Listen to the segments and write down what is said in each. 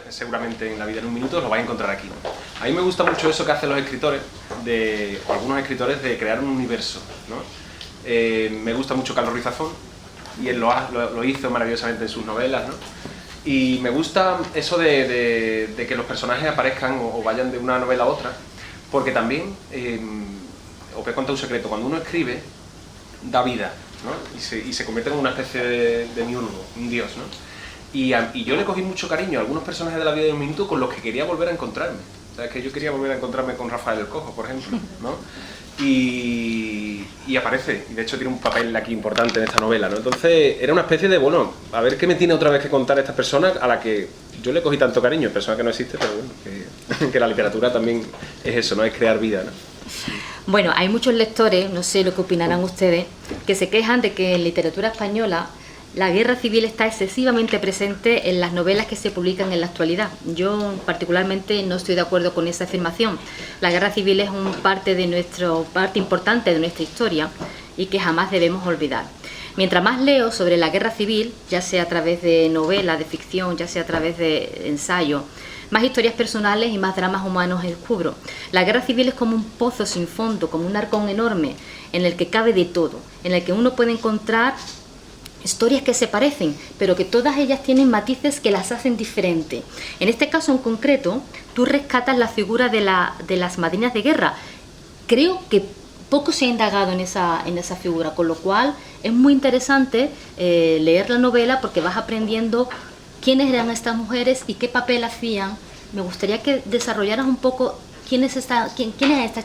seguramente en La vida en un minuto, lo vais a encontrar aquí. A mí me gusta mucho eso que hacen los escritores, o algunos escritores, de crear un universo, ¿no? Me gusta mucho Carlos Ruiz Zafón, y él lo hizo maravillosamente en sus novelas, ¿no? Y me gusta eso de que los personajes aparezcan o vayan de una novela a otra, porque también, os voy a contar un secreto, cuando uno escribe, da vida, ¿no? Y se convierte en una especie de miurgo, un dios, ¿no? Y yo le cogí mucho cariño a algunos personajes de La vida de un minuto con los que quería volver a encontrarme. O sea, es que yo quería volver a encontrarme con Rafael el Cojo, por ejemplo, ¿no? Y aparece, y de hecho tiene un papel aquí importante en esta novela, ¿no? Entonces era una especie de, bueno, a ver qué me tiene otra vez que contar esta persona a la que yo le cogí tanto cariño, persona que no existe, pero bueno, que la literatura también es eso, ¿no? Es crear vida, ¿no? Bueno, hay muchos lectores, no sé lo que opinarán ustedes, que se quejan de que en literatura española la guerra civil está excesivamente presente en las novelas que se publican en la actualidad. Yo particularmente no estoy de acuerdo con esa afirmación. La guerra civil es parte importante de nuestra historia y que jamás debemos olvidar. Mientras más leo sobre la guerra civil, ya sea a través de novelas, de ficción, ya sea a través de ensayos, más historias personales y más dramas humanos descubro. La guerra civil es como un pozo sin fondo, como un arcón enorme en el que cabe de todo, en el que uno puede encontrar historias que se parecen, pero que todas ellas tienen matices que las hacen diferentes. En este caso en concreto, tú rescatas la figura de las madrinas de guerra. Creo que poco se ha indagado en esa figura, con lo cual es muy interesante leer la novela porque vas aprendiendo quiénes eran estas mujeres y qué papel hacían. Me gustaría que desarrollaras un poco quién es esta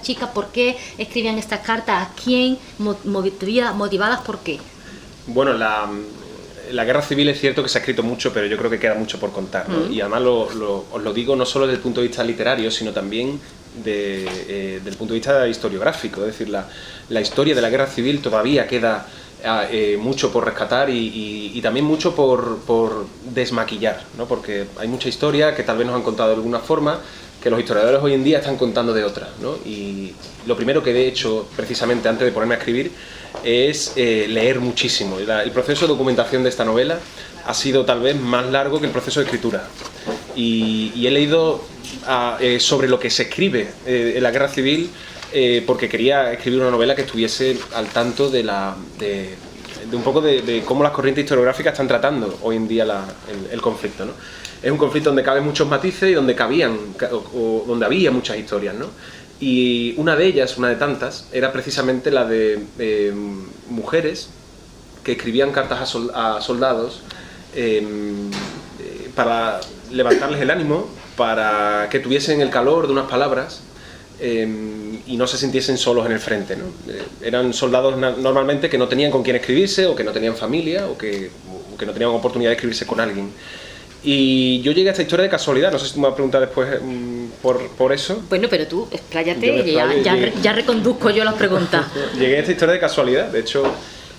chica, por qué escribían estas cartas, a quién, motivadas por qué. Bueno, la guerra civil es cierto que se ha escrito mucho, pero yo creo que queda mucho por contar, ¿no? Y además os lo digo no solo desde el punto de vista literario, sino también del punto de vista historiográfico. Es decir, la historia de la guerra civil todavía queda mucho por rescatar y también mucho por desmaquillar, ¿no? Porque hay mucha historia que tal vez nos han contado de alguna forma, que los historiadores hoy en día están contando de otra, ¿no? Y lo primero que he hecho precisamente antes de ponerme a escribir es leer muchísimo. El proceso de documentación de esta novela ha sido tal vez más largo que el proceso de escritura. Y he leído sobre lo que se escribe en la guerra civil porque quería escribir una novela que estuviese al tanto de un poco de cómo las corrientes historiográficas están tratando hoy en día el conflicto, ¿no? Es un conflicto donde caben muchos matices y donde donde había muchas historias, ¿no? Y una de ellas, una de tantas, era precisamente la de mujeres que escribían cartas a soldados para levantarles el ánimo, para que tuviesen el calor de unas palabras y no se sintiesen solos en el frente, ¿no? Eran soldados normalmente que no tenían con quién escribirse, o que no tenían familia, o que no tenían oportunidad de escribirse con alguien. Y yo llegué a esta historia de casualidad, no sé si tú me vas a preguntar después por eso. Bueno, pero tú, expláyate, ya reconduzco yo las preguntas. Llegué a esta historia de casualidad, de hecho,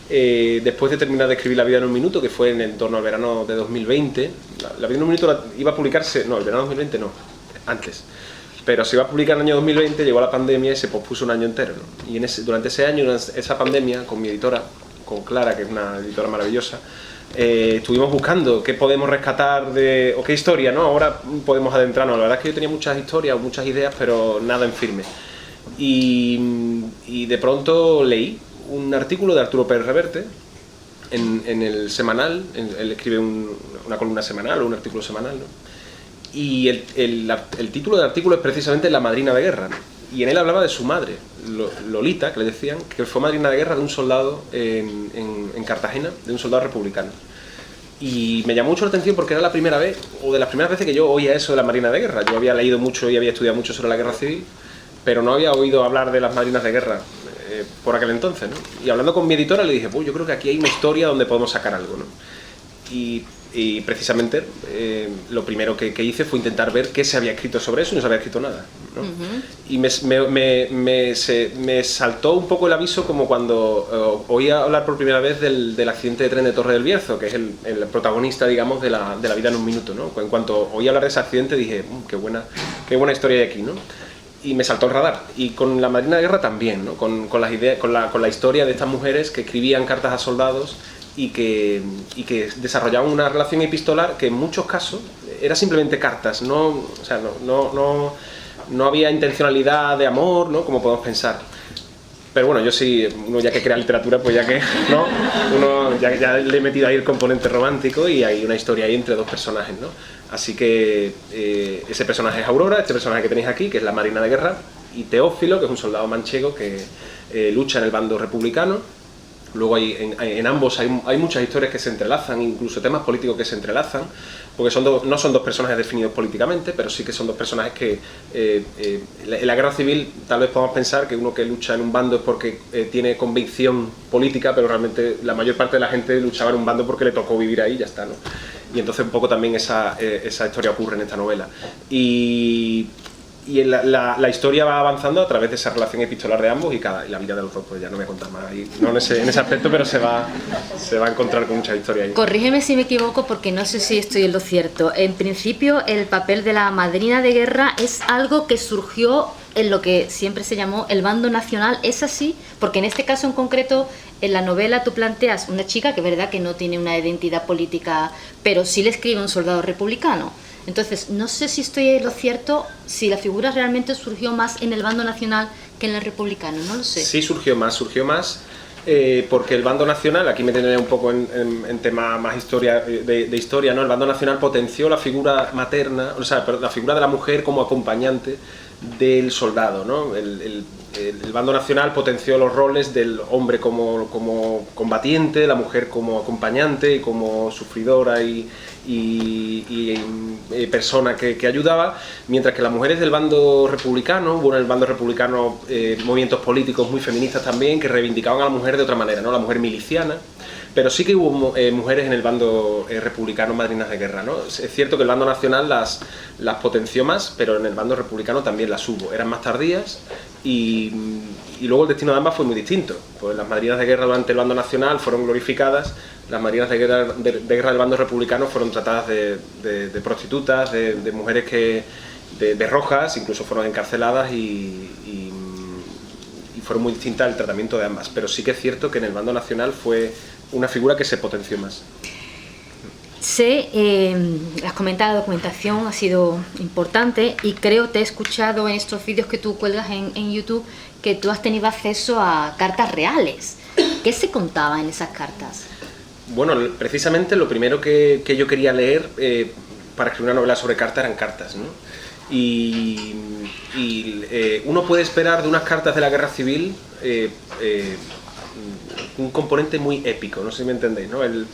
después de terminar de escribir La vida en un minuto, que fue en torno al verano de 2020, La vida en un minuto iba a publicarse, no, el verano de 2020 no, antes. Pero se iba a publicar en el año 2020, llegó la pandemia y se pospuso un año entero, ¿no? Y durante ese año, esa pandemia, con mi editora, con Clara, que es una editora maravillosa, estuvimos buscando qué podemos rescatar o qué historia, ¿no? Ahora podemos adentrarnos. La verdad es que yo tenía muchas historias, muchas ideas, pero nada en firme. Y de pronto leí un artículo de Arturo Pérez Reverte en el semanal. Él escribe una columna semanal o un artículo semanal, ¿no? Y el título del artículo es precisamente La madrina de guerra, ¿no? Y en él hablaba de su madre, Lolita, que le decían, que fue madrina de guerra de un soldado en Cartagena, de un soldado republicano. Y me llamó mucho la atención porque era la primera vez, o de las primeras veces que yo oía eso de la marina de guerra. Yo había leído mucho y había estudiado mucho sobre la guerra civil, pero no había oído hablar de las marinas de guerra por aquel entonces, ¿no? Y hablando con mi editora le dije, pues yo creo que aquí hay una historia donde podemos sacar algo, ¿no? Y precisamente lo primero que hice fue intentar ver qué se había escrito sobre eso y no se había escrito nada, ¿no? Y me saltó un poco el aviso como cuando oí hablar por primera vez del accidente de tren de Torre del Bierzo, que es el protagonista, digamos, de la vida en un minuto, ¿no? En cuanto oí hablar de ese accidente dije, qué buena historia hay aquí, ¿no? Y me saltó el radar. Y con la Marina de Guerra también, ¿no? Con las ideas, con la historia de estas mujeres que escribían cartas a soldados y que desarrollaban una relación epistolar que en muchos casos era simplemente cartas, no, o sea, no había intencionalidad de amor, ¿no? Como podemos pensar. Pero bueno, yo sí, uno ya que crea literatura, pues ya que, ¿no? Uno ya le he metido ahí el componente romántico y hay una historia ahí entre dos personajes, ¿no? Así que ese personaje es Aurora, este personaje que tenéis aquí, que es la marina de guerra, y Teófilo, que es un soldado manchego que lucha en el bando republicano. Luego en ambos hay muchas historias que se entrelazan, incluso temas políticos que se entrelazan, porque no son dos personajes definidos políticamente, pero sí que son dos personajes que en la guerra civil tal vez podamos pensar que uno que lucha en un bando es porque tiene convicción política, pero realmente la mayor parte de la gente luchaba en un bando porque le tocó vivir ahí y ya está, ¿no? Y entonces un poco también esa historia ocurre en esta novela. Y la historia va avanzando a través de esa relación epistolar de ambos y la vida de los dos, pues ya no me voy a contar más ahí, no en ese aspecto, pero se va a encontrar con mucha historia ahí. Corrígeme si me equivoco porque no sé si estoy en lo cierto. En principio el papel de la madrina de guerra es algo que surgió en lo que siempre se llamó el bando nacional, ¿es así? Porque en este caso en concreto, en la novela tú planteas una chica que es verdad que no tiene una identidad política, pero sí le escribe un soldado republicano. Entonces, no sé si estoy en lo cierto, si la figura realmente surgió más en el bando nacional que en el republicano, no lo sé. Sí, surgió más, porque el bando nacional, aquí me tendré un poco en tema más de historia, ¿no? El bando nacional potenció la figura materna, o sea, la figura de la mujer como acompañante del soldado, ¿no? El bando nacional potenció los roles del hombre como combatiente, la mujer como acompañante y como sufridora y persona que ayudaba, mientras que las mujeres del bando republicano, hubo en el bando republicano movimientos políticos muy feministas también que reivindicaban a la mujer de otra manera, ¿no? La mujer miliciana, pero sí que hubo mujeres en el bando republicano, madrinas de guerra, ¿no? Es cierto que el bando nacional las potenció más, pero en el bando republicano también las hubo, eran más tardías y luego el destino de ambas fue muy distinto. Pues las madrinas de guerra durante el bando nacional fueron glorificadas, las marinas de guerra del bando republicano fueron tratadas de prostitutas, de mujeres de rojas, incluso fueron encarceladas y fueron muy distintas el tratamiento de ambas. Pero sí que es cierto que en el bando nacional fue una figura que se potenció más. Sé, has comentado, la documentación ha sido importante y creo te he escuchado en estos vídeos que tú cuelgas en YouTube que tú has tenido acceso a cartas reales. ¿Qué se contaba en esas cartas? Bueno, precisamente lo primero que yo quería leer para escribir una novela sobre cartas eran cartas, ¿no? Y uno puede esperar de unas cartas de la guerra civil un componente muy épico, no sé si me entendéis, ¿no? El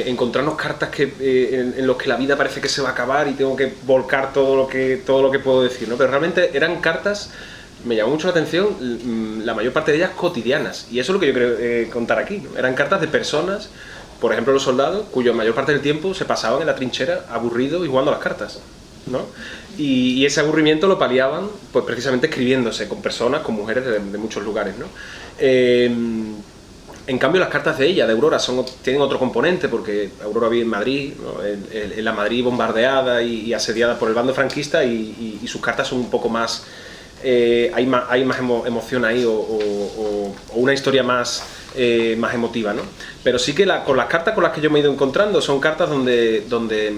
encontrarnos cartas en los que la vida parece que se va a acabar y tengo que volcar todo lo que puedo decir, ¿no? Pero realmente eran cartas, me llamó mucho la atención, la mayor parte de ellas cotidianas, y eso es lo que yo quiero contar aquí, ¿no? Eran cartas de personas, por ejemplo los soldados, cuya mayor parte del tiempo se pasaban en la trinchera aburridos y jugando a las cartas, ¿no? Y ese aburrimiento lo paliaban pues precisamente escribiéndose con personas, con mujeres de muchos lugares, ¿no? En cambio las cartas de ella, de Aurora, tienen otro componente, porque Aurora vive en Madrid, ¿no? En la Madrid bombardeada y asediada por el bando franquista, y sus cartas son un poco más... hay más emoción ahí o una historia más emotiva, ¿no? Pero sí que con las cartas con las que yo me he ido encontrando son cartas donde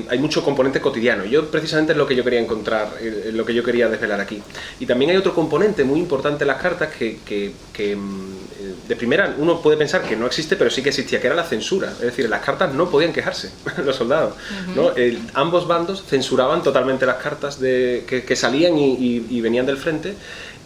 hay mucho componente cotidiano. Yo precisamente es lo que yo quería encontrar, lo que yo quería desvelar aquí. Y también hay otro componente muy importante en las cartas que de primera uno puede pensar que no existe, pero sí que existía, que era la censura. Es decir, las cartas no podían quejarse los soldados, ¿no? Ambos bandos censuraban totalmente las cartas que salían y venían del frente,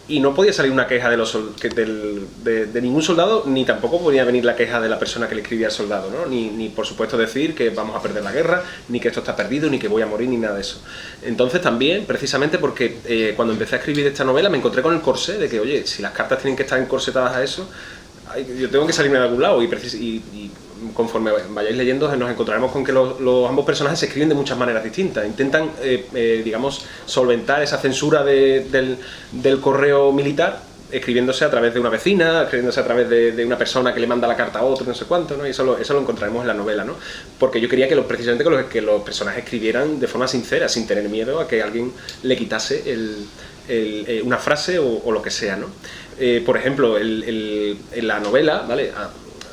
y no podía salir una queja de ningún soldado, ni tampoco podía venir la queja de la persona que le escribía al soldado, ¿no? Ni por supuesto decir que vamos a perder la guerra, ni que esto está perdido, ni que voy a morir, ni nada de eso. Entonces también, precisamente porque cuando empecé a escribir esta novela me encontré con el corsé de que, oye, si las cartas tienen que estar encorsetadas a eso, yo tengo que salirme de algún lado, y conforme vayáis leyendo nos encontraremos con que ambos personajes se escriben de muchas maneras distintas. Intentan, digamos, solventar esa censura del correo militar, escribiéndose a través de una vecina, escribiéndose a través de una persona que le manda la carta a otro, no sé cuánto, ¿no? Y eso lo encontraremos en la novela, ¿no? Porque yo quería precisamente que los personajes escribieran de forma sincera, sin tener miedo a que alguien le quitase una frase o lo que sea, ¿no? Por ejemplo, en la novela, ¿vale?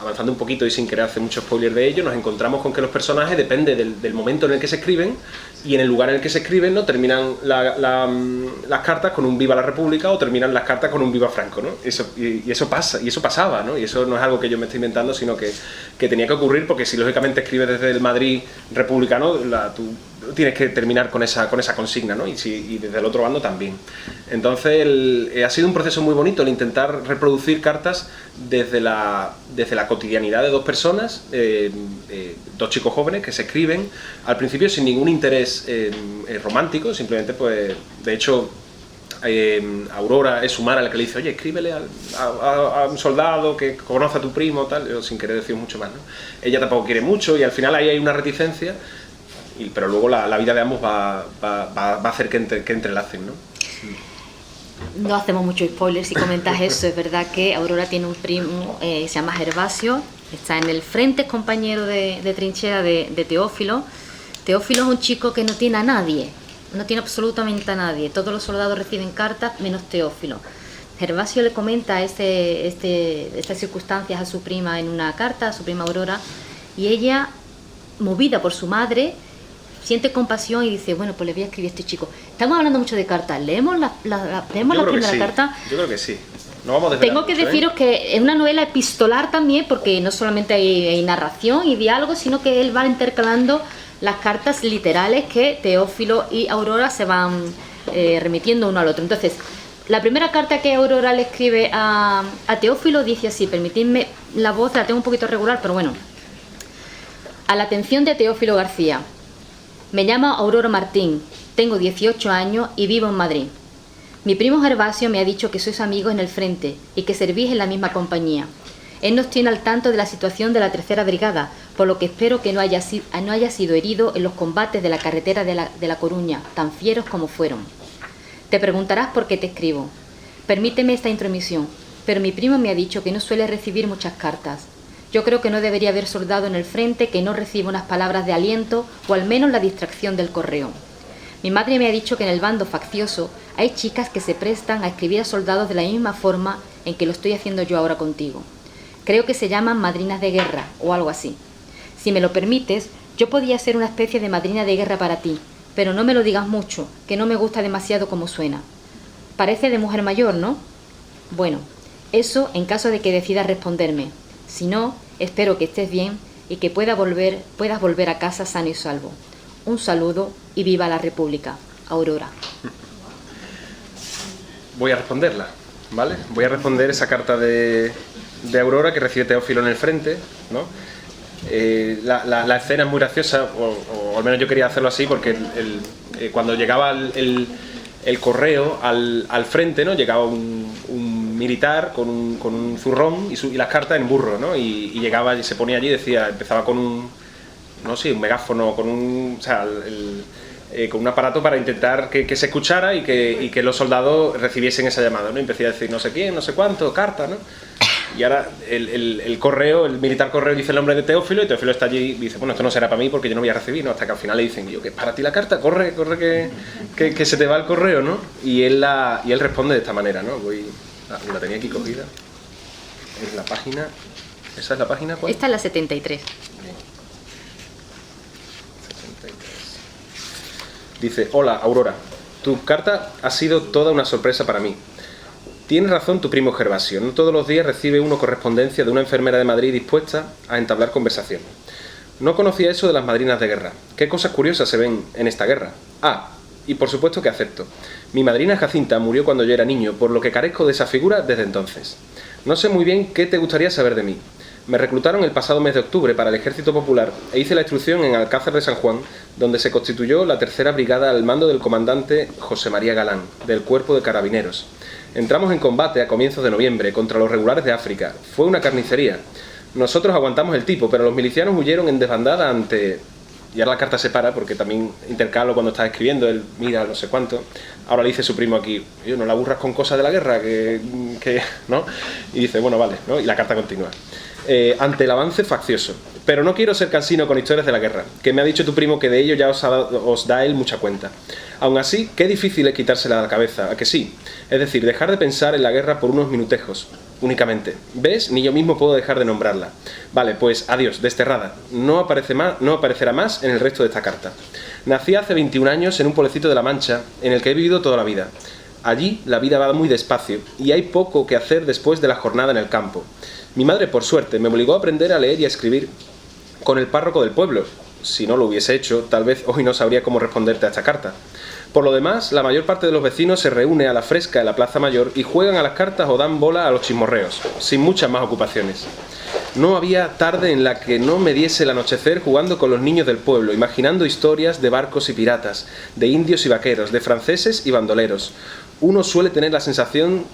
avanzando un poquito y sin querer hacer mucho spoiler de ello, nos encontramos con que los personajes, depende del momento en el que se escriben y en el lugar en el que se escriben, ¿no? Terminan las cartas con un Viva la República o terminan las cartas con un Viva Franco, ¿no? Y eso pasa, y eso pasaba, ¿no? Y eso no es algo que yo me estoy inventando, sino que tenía que ocurrir, porque si lógicamente escribes desde el Madrid republicano, tú tienes que terminar con esa consigna, ¿no? Y desde el otro bando también. Entonces ha sido un proceso muy bonito el intentar reproducir cartas desde la cotidianidad de dos personas, dos chicos jóvenes que se escriben al principio sin ningún interés romántico, simplemente pues de hecho Aurora es Sumara la que le dice, oye, escríbele a un soldado que conoce a tu primo, tal, sin querer decir mucho más, ¿no? Ella tampoco quiere mucho y al final ahí hay una reticencia, pero luego la vida de ambos va a hacer que entrelacen, ¿no? No hacemos mucho spoiler si comentas eso. Es verdad que Aurora tiene un primo, se llama Gervasio, está en el frente, es compañero de trinchera de Teófilo. Teófilo es un chico que no tiene a nadie, no tiene absolutamente a nadie. Todos los soldados reciben cartas menos Teófilo. Gervasio le comenta estas circunstancias a su prima en una carta, a su prima Aurora, y ella, movida por su madre, siente compasión y dice, bueno, pues le voy a escribir a este chico. Estamos hablando mucho de cartas. ¿Leemos la primera carta? Yo creo que sí. No vamos a desvelar Tengo que mucho, deciros que es una novela epistolar también, porque no solamente hay narración y diálogo, sino que él va intercalando las cartas literales que Teófilo y Aurora se van remitiendo uno al otro. Entonces, la primera carta que Aurora le escribe a Teófilo dice así, permitidme la voz, la tengo un poquito regular, pero bueno. A la atención de Teófilo García. Me llamo Aurora Martín, tengo 18 años y vivo en Madrid. Mi primo Gervasio me ha dicho que sois amigos en el frente y que servís en la misma compañía. Él nos tiene al tanto de la situación de la tercera brigada, por lo que espero que no haya sido herido en los combates de la carretera de la Coruña, tan fieros como fueron. Te preguntarás por qué te escribo. Permíteme esta intromisión, pero mi primo me ha dicho que no suele recibir muchas cartas. Yo creo que no debería haber soldado en el frente que no reciba unas palabras de aliento o al menos la distracción del correo. Mi madre me ha dicho que en el bando faccioso hay chicas que se prestan a escribir a soldados de la misma forma en que lo estoy haciendo yo ahora contigo. Creo que se llaman madrinas de guerra o algo así. Si me lo permites, yo podía ser una especie de madrina de guerra para ti, pero no me lo digas mucho, que no me gusta demasiado como suena. Parece de mujer mayor, ¿no? Bueno, eso en caso de que decidas responderme. Si no, espero que estés bien y que puedas volver a casa sano y salvo. Un saludo y viva la República. Aurora. Voy a responderla, ¿vale? Voy a responder esa carta de Aurora que recibe Teófilo en el frente, ¿no? La escena es muy graciosa, o al menos yo quería hacerlo así, porque cuando llegaba el correo al frente, ¿no? Llegaba un militar con un zurrón y las cartas en burro, ¿no? Y llegaba y se ponía allí y decía, empezaba con un megáfono, con un aparato para intentar que se escuchara y que los soldados recibiesen esa llamada, ¿no? Y empecé a decir no sé quién, no sé cuánto, carta, ¿no? Y ahora el militar correo dice el nombre de Teófilo y Teófilo está allí y dice, bueno, esto no será para mí porque yo no voy a recibir, ¿no? Hasta que al final le dicen, yo, que es para ti la carta, corre que se te va el correo, ¿no? Y él responde de esta manera, ¿no? La tenía aquí cogida. Es la página. ¿Esa es la página cuál? Esta es la 73. Bien. 73. Dice, hola Aurora, tu carta ha sido toda una sorpresa para mí. Tienes razón tu primo Gervasio, no todos los días recibe uno correspondencia de una enfermera de Madrid dispuesta a entablar conversación. No conocía eso de las madrinas de guerra. ¿Qué cosas curiosas se ven en esta guerra? Y por supuesto que acepto. Mi madrina Jacinta murió cuando yo era niño, por lo que carezco de esa figura desde entonces. No sé muy bien qué te gustaría saber de mí. Me reclutaron el pasado mes de octubre para el Ejército Popular e hice la instrucción en Alcázar de San Juan, donde se constituyó la tercera brigada al mando del comandante José María Galán, del Cuerpo de Carabineros. Entramos en combate a comienzos de noviembre contra los regulares de África. Fue una carnicería. Nosotros aguantamos el tipo, pero los milicianos huyeron en desbandada ante... Y ahora la carta se para porque también intercalo cuando está escribiendo, él mira no sé cuánto. Ahora le dice su primo aquí, yo no la aburras con cosas de la guerra, que ¿no? Y dice, bueno, vale, ¿no? Y la carta continúa. Ante el avance faccioso. Pero no quiero ser cansino con historias de la guerra, que me ha dicho tu primo que de ello ya os da él mucha cuenta. Aún así, qué difícil es quitársela de la cabeza, ¿a que sí? Es decir, dejar de pensar en la guerra por unos minutejos, únicamente. ¿Ves? Ni yo mismo puedo dejar de nombrarla. Vale, pues adiós, desterrada. No aparecerá más en el resto de esta carta. Nací hace 21 años en un pueblecito de La Mancha, en el que he vivido toda la vida. Allí la vida va muy despacio y hay poco que hacer después de la jornada en el campo. Mi madre, por suerte, me obligó a aprender a leer y a escribir con el párroco del pueblo. Si no lo hubiese hecho, tal vez hoy no sabría cómo responderte a esta carta. Por lo demás, la mayor parte de los vecinos se reúne a la fresca en la Plaza Mayor y juegan a las cartas o dan bola a los chismorreos, sin muchas más ocupaciones. No había tarde en la que no me diese el anochecer jugando con los niños del pueblo, imaginando historias de barcos y piratas, de indios y vaqueros, de franceses y bandoleros. Uno suele tener la sensación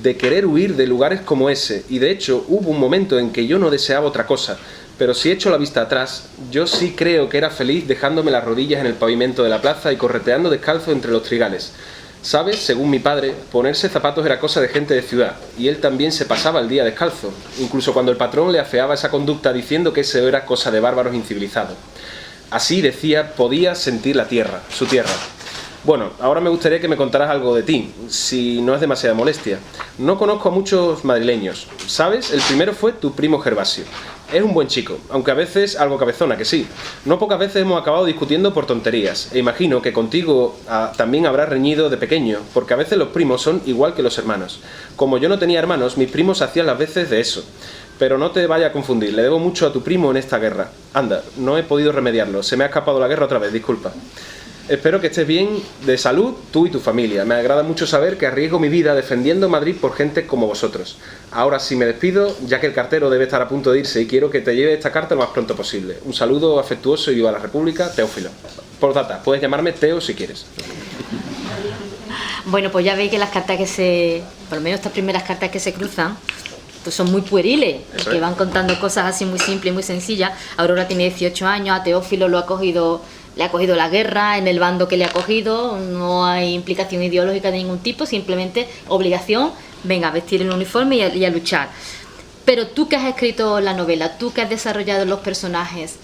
de querer huir de lugares como ese, y de hecho hubo un momento en que yo no deseaba otra cosa, pero si echo la vista atrás, yo sí creo que era feliz dejándome las rodillas en el pavimento de la plaza y correteando descalzo entre los trigales. ¿Sabes? Según mi padre, ponerse zapatos era cosa de gente de ciudad, y él también se pasaba el día descalzo, incluso cuando el patrón le afeaba esa conducta diciendo que eso era cosa de bárbaros incivilizados. Así, decía, podía sentir la tierra, su tierra. Bueno, ahora me gustaría que me contaras algo de ti, si no es demasiada molestia. No conozco a muchos madrileños, ¿sabes? El primero fue tu primo Gervasio. Es un buen chico, aunque a veces algo cabezona, que sí. No pocas veces hemos acabado discutiendo por tonterías, e imagino que contigo también habrás reñido de pequeño, porque a veces los primos son igual que los hermanos. Como yo no tenía hermanos, mis primos hacían las veces de eso. Pero no te vayas a confundir, le debo mucho a tu primo en esta guerra. Anda, no he podido remediarlo, se me ha escapado la guerra otra vez, disculpa. Espero que estés bien de salud, tú y tu familia. Me agrada mucho saber que arriesgo mi vida defendiendo Madrid por gente como vosotros. Ahora sí me despido, ya que el cartero debe estar a punto de irse y quiero que te lleve esta carta lo más pronto posible. Un saludo afectuoso y viva la República, Teófilo. Postdata, puedes llamarme Teo si quieres. Bueno, pues ya veis que las cartas por lo menos estas primeras cartas que se cruzan, pues son muy pueriles, que van contando cosas así muy simples y muy sencillas. Aurora tiene 18 años, a Teófilo le ha cogido la guerra en el bando que le ha cogido, no hay implicación ideológica de ningún tipo, simplemente obligación, venga, a vestir el uniforme y a luchar. Pero tú que has escrito la novela, tú que has desarrollado los personajes,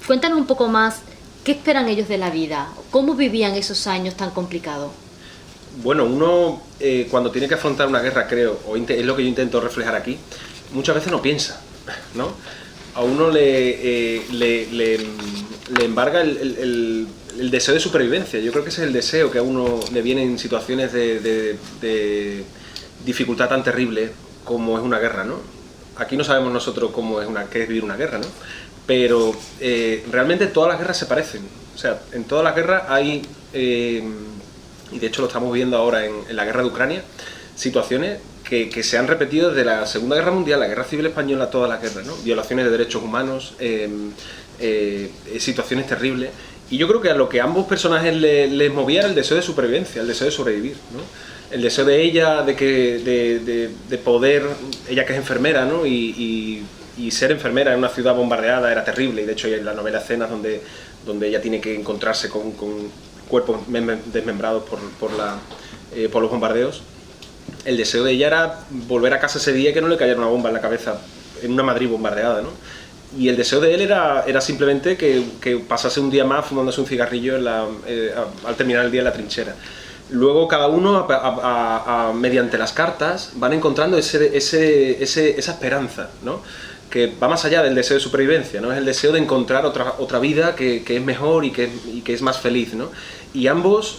cuéntanos un poco más, ¿qué esperan ellos de la vida? ¿Cómo vivían esos años tan complicados? Bueno, uno cuando tiene que afrontar una guerra, creo, es lo que yo intento reflejar aquí, muchas veces no piensa, ¿no? A uno le embarga el deseo de supervivencia. Yo creo que ese es el deseo que a uno le viene en situaciones de dificultad tan terrible como es una guerra, ¿no? Aquí no sabemos nosotros qué es vivir una guerra, ¿no? Pero realmente todas las guerras se parecen. O sea, en todas las guerras hay, y de hecho lo estamos viendo ahora en la guerra de Ucrania, situaciones que se han repetido desde la Segunda Guerra Mundial, la Guerra Civil Española, todas las guerras, ¿no? Violaciones de derechos humanos, situaciones terribles. Y yo creo que a lo que a ambos personajes les movía era el deseo de supervivencia, el deseo de sobrevivir, ¿no? El deseo de ella de poder, ella que es enfermera, ¿no? Y ser enfermera en una ciudad bombardeada era terrible, y de hecho hay en la novela escenas donde ella tiene que encontrarse con cuerpos desmembrados por los bombardeos. El deseo de ella era volver a casa ese día y que no le cayera una bomba en la cabeza en una Madrid bombardeada, ¿no? Y el deseo de él era simplemente que pasase un día más fumándose un cigarrillo al terminar el día en la trinchera. Luego cada uno, mediante las cartas, van encontrando esa esperanza, ¿no? Que va más allá del deseo de supervivencia, ¿no? Es el deseo de encontrar otra vida que es mejor y que es más feliz, ¿no? Y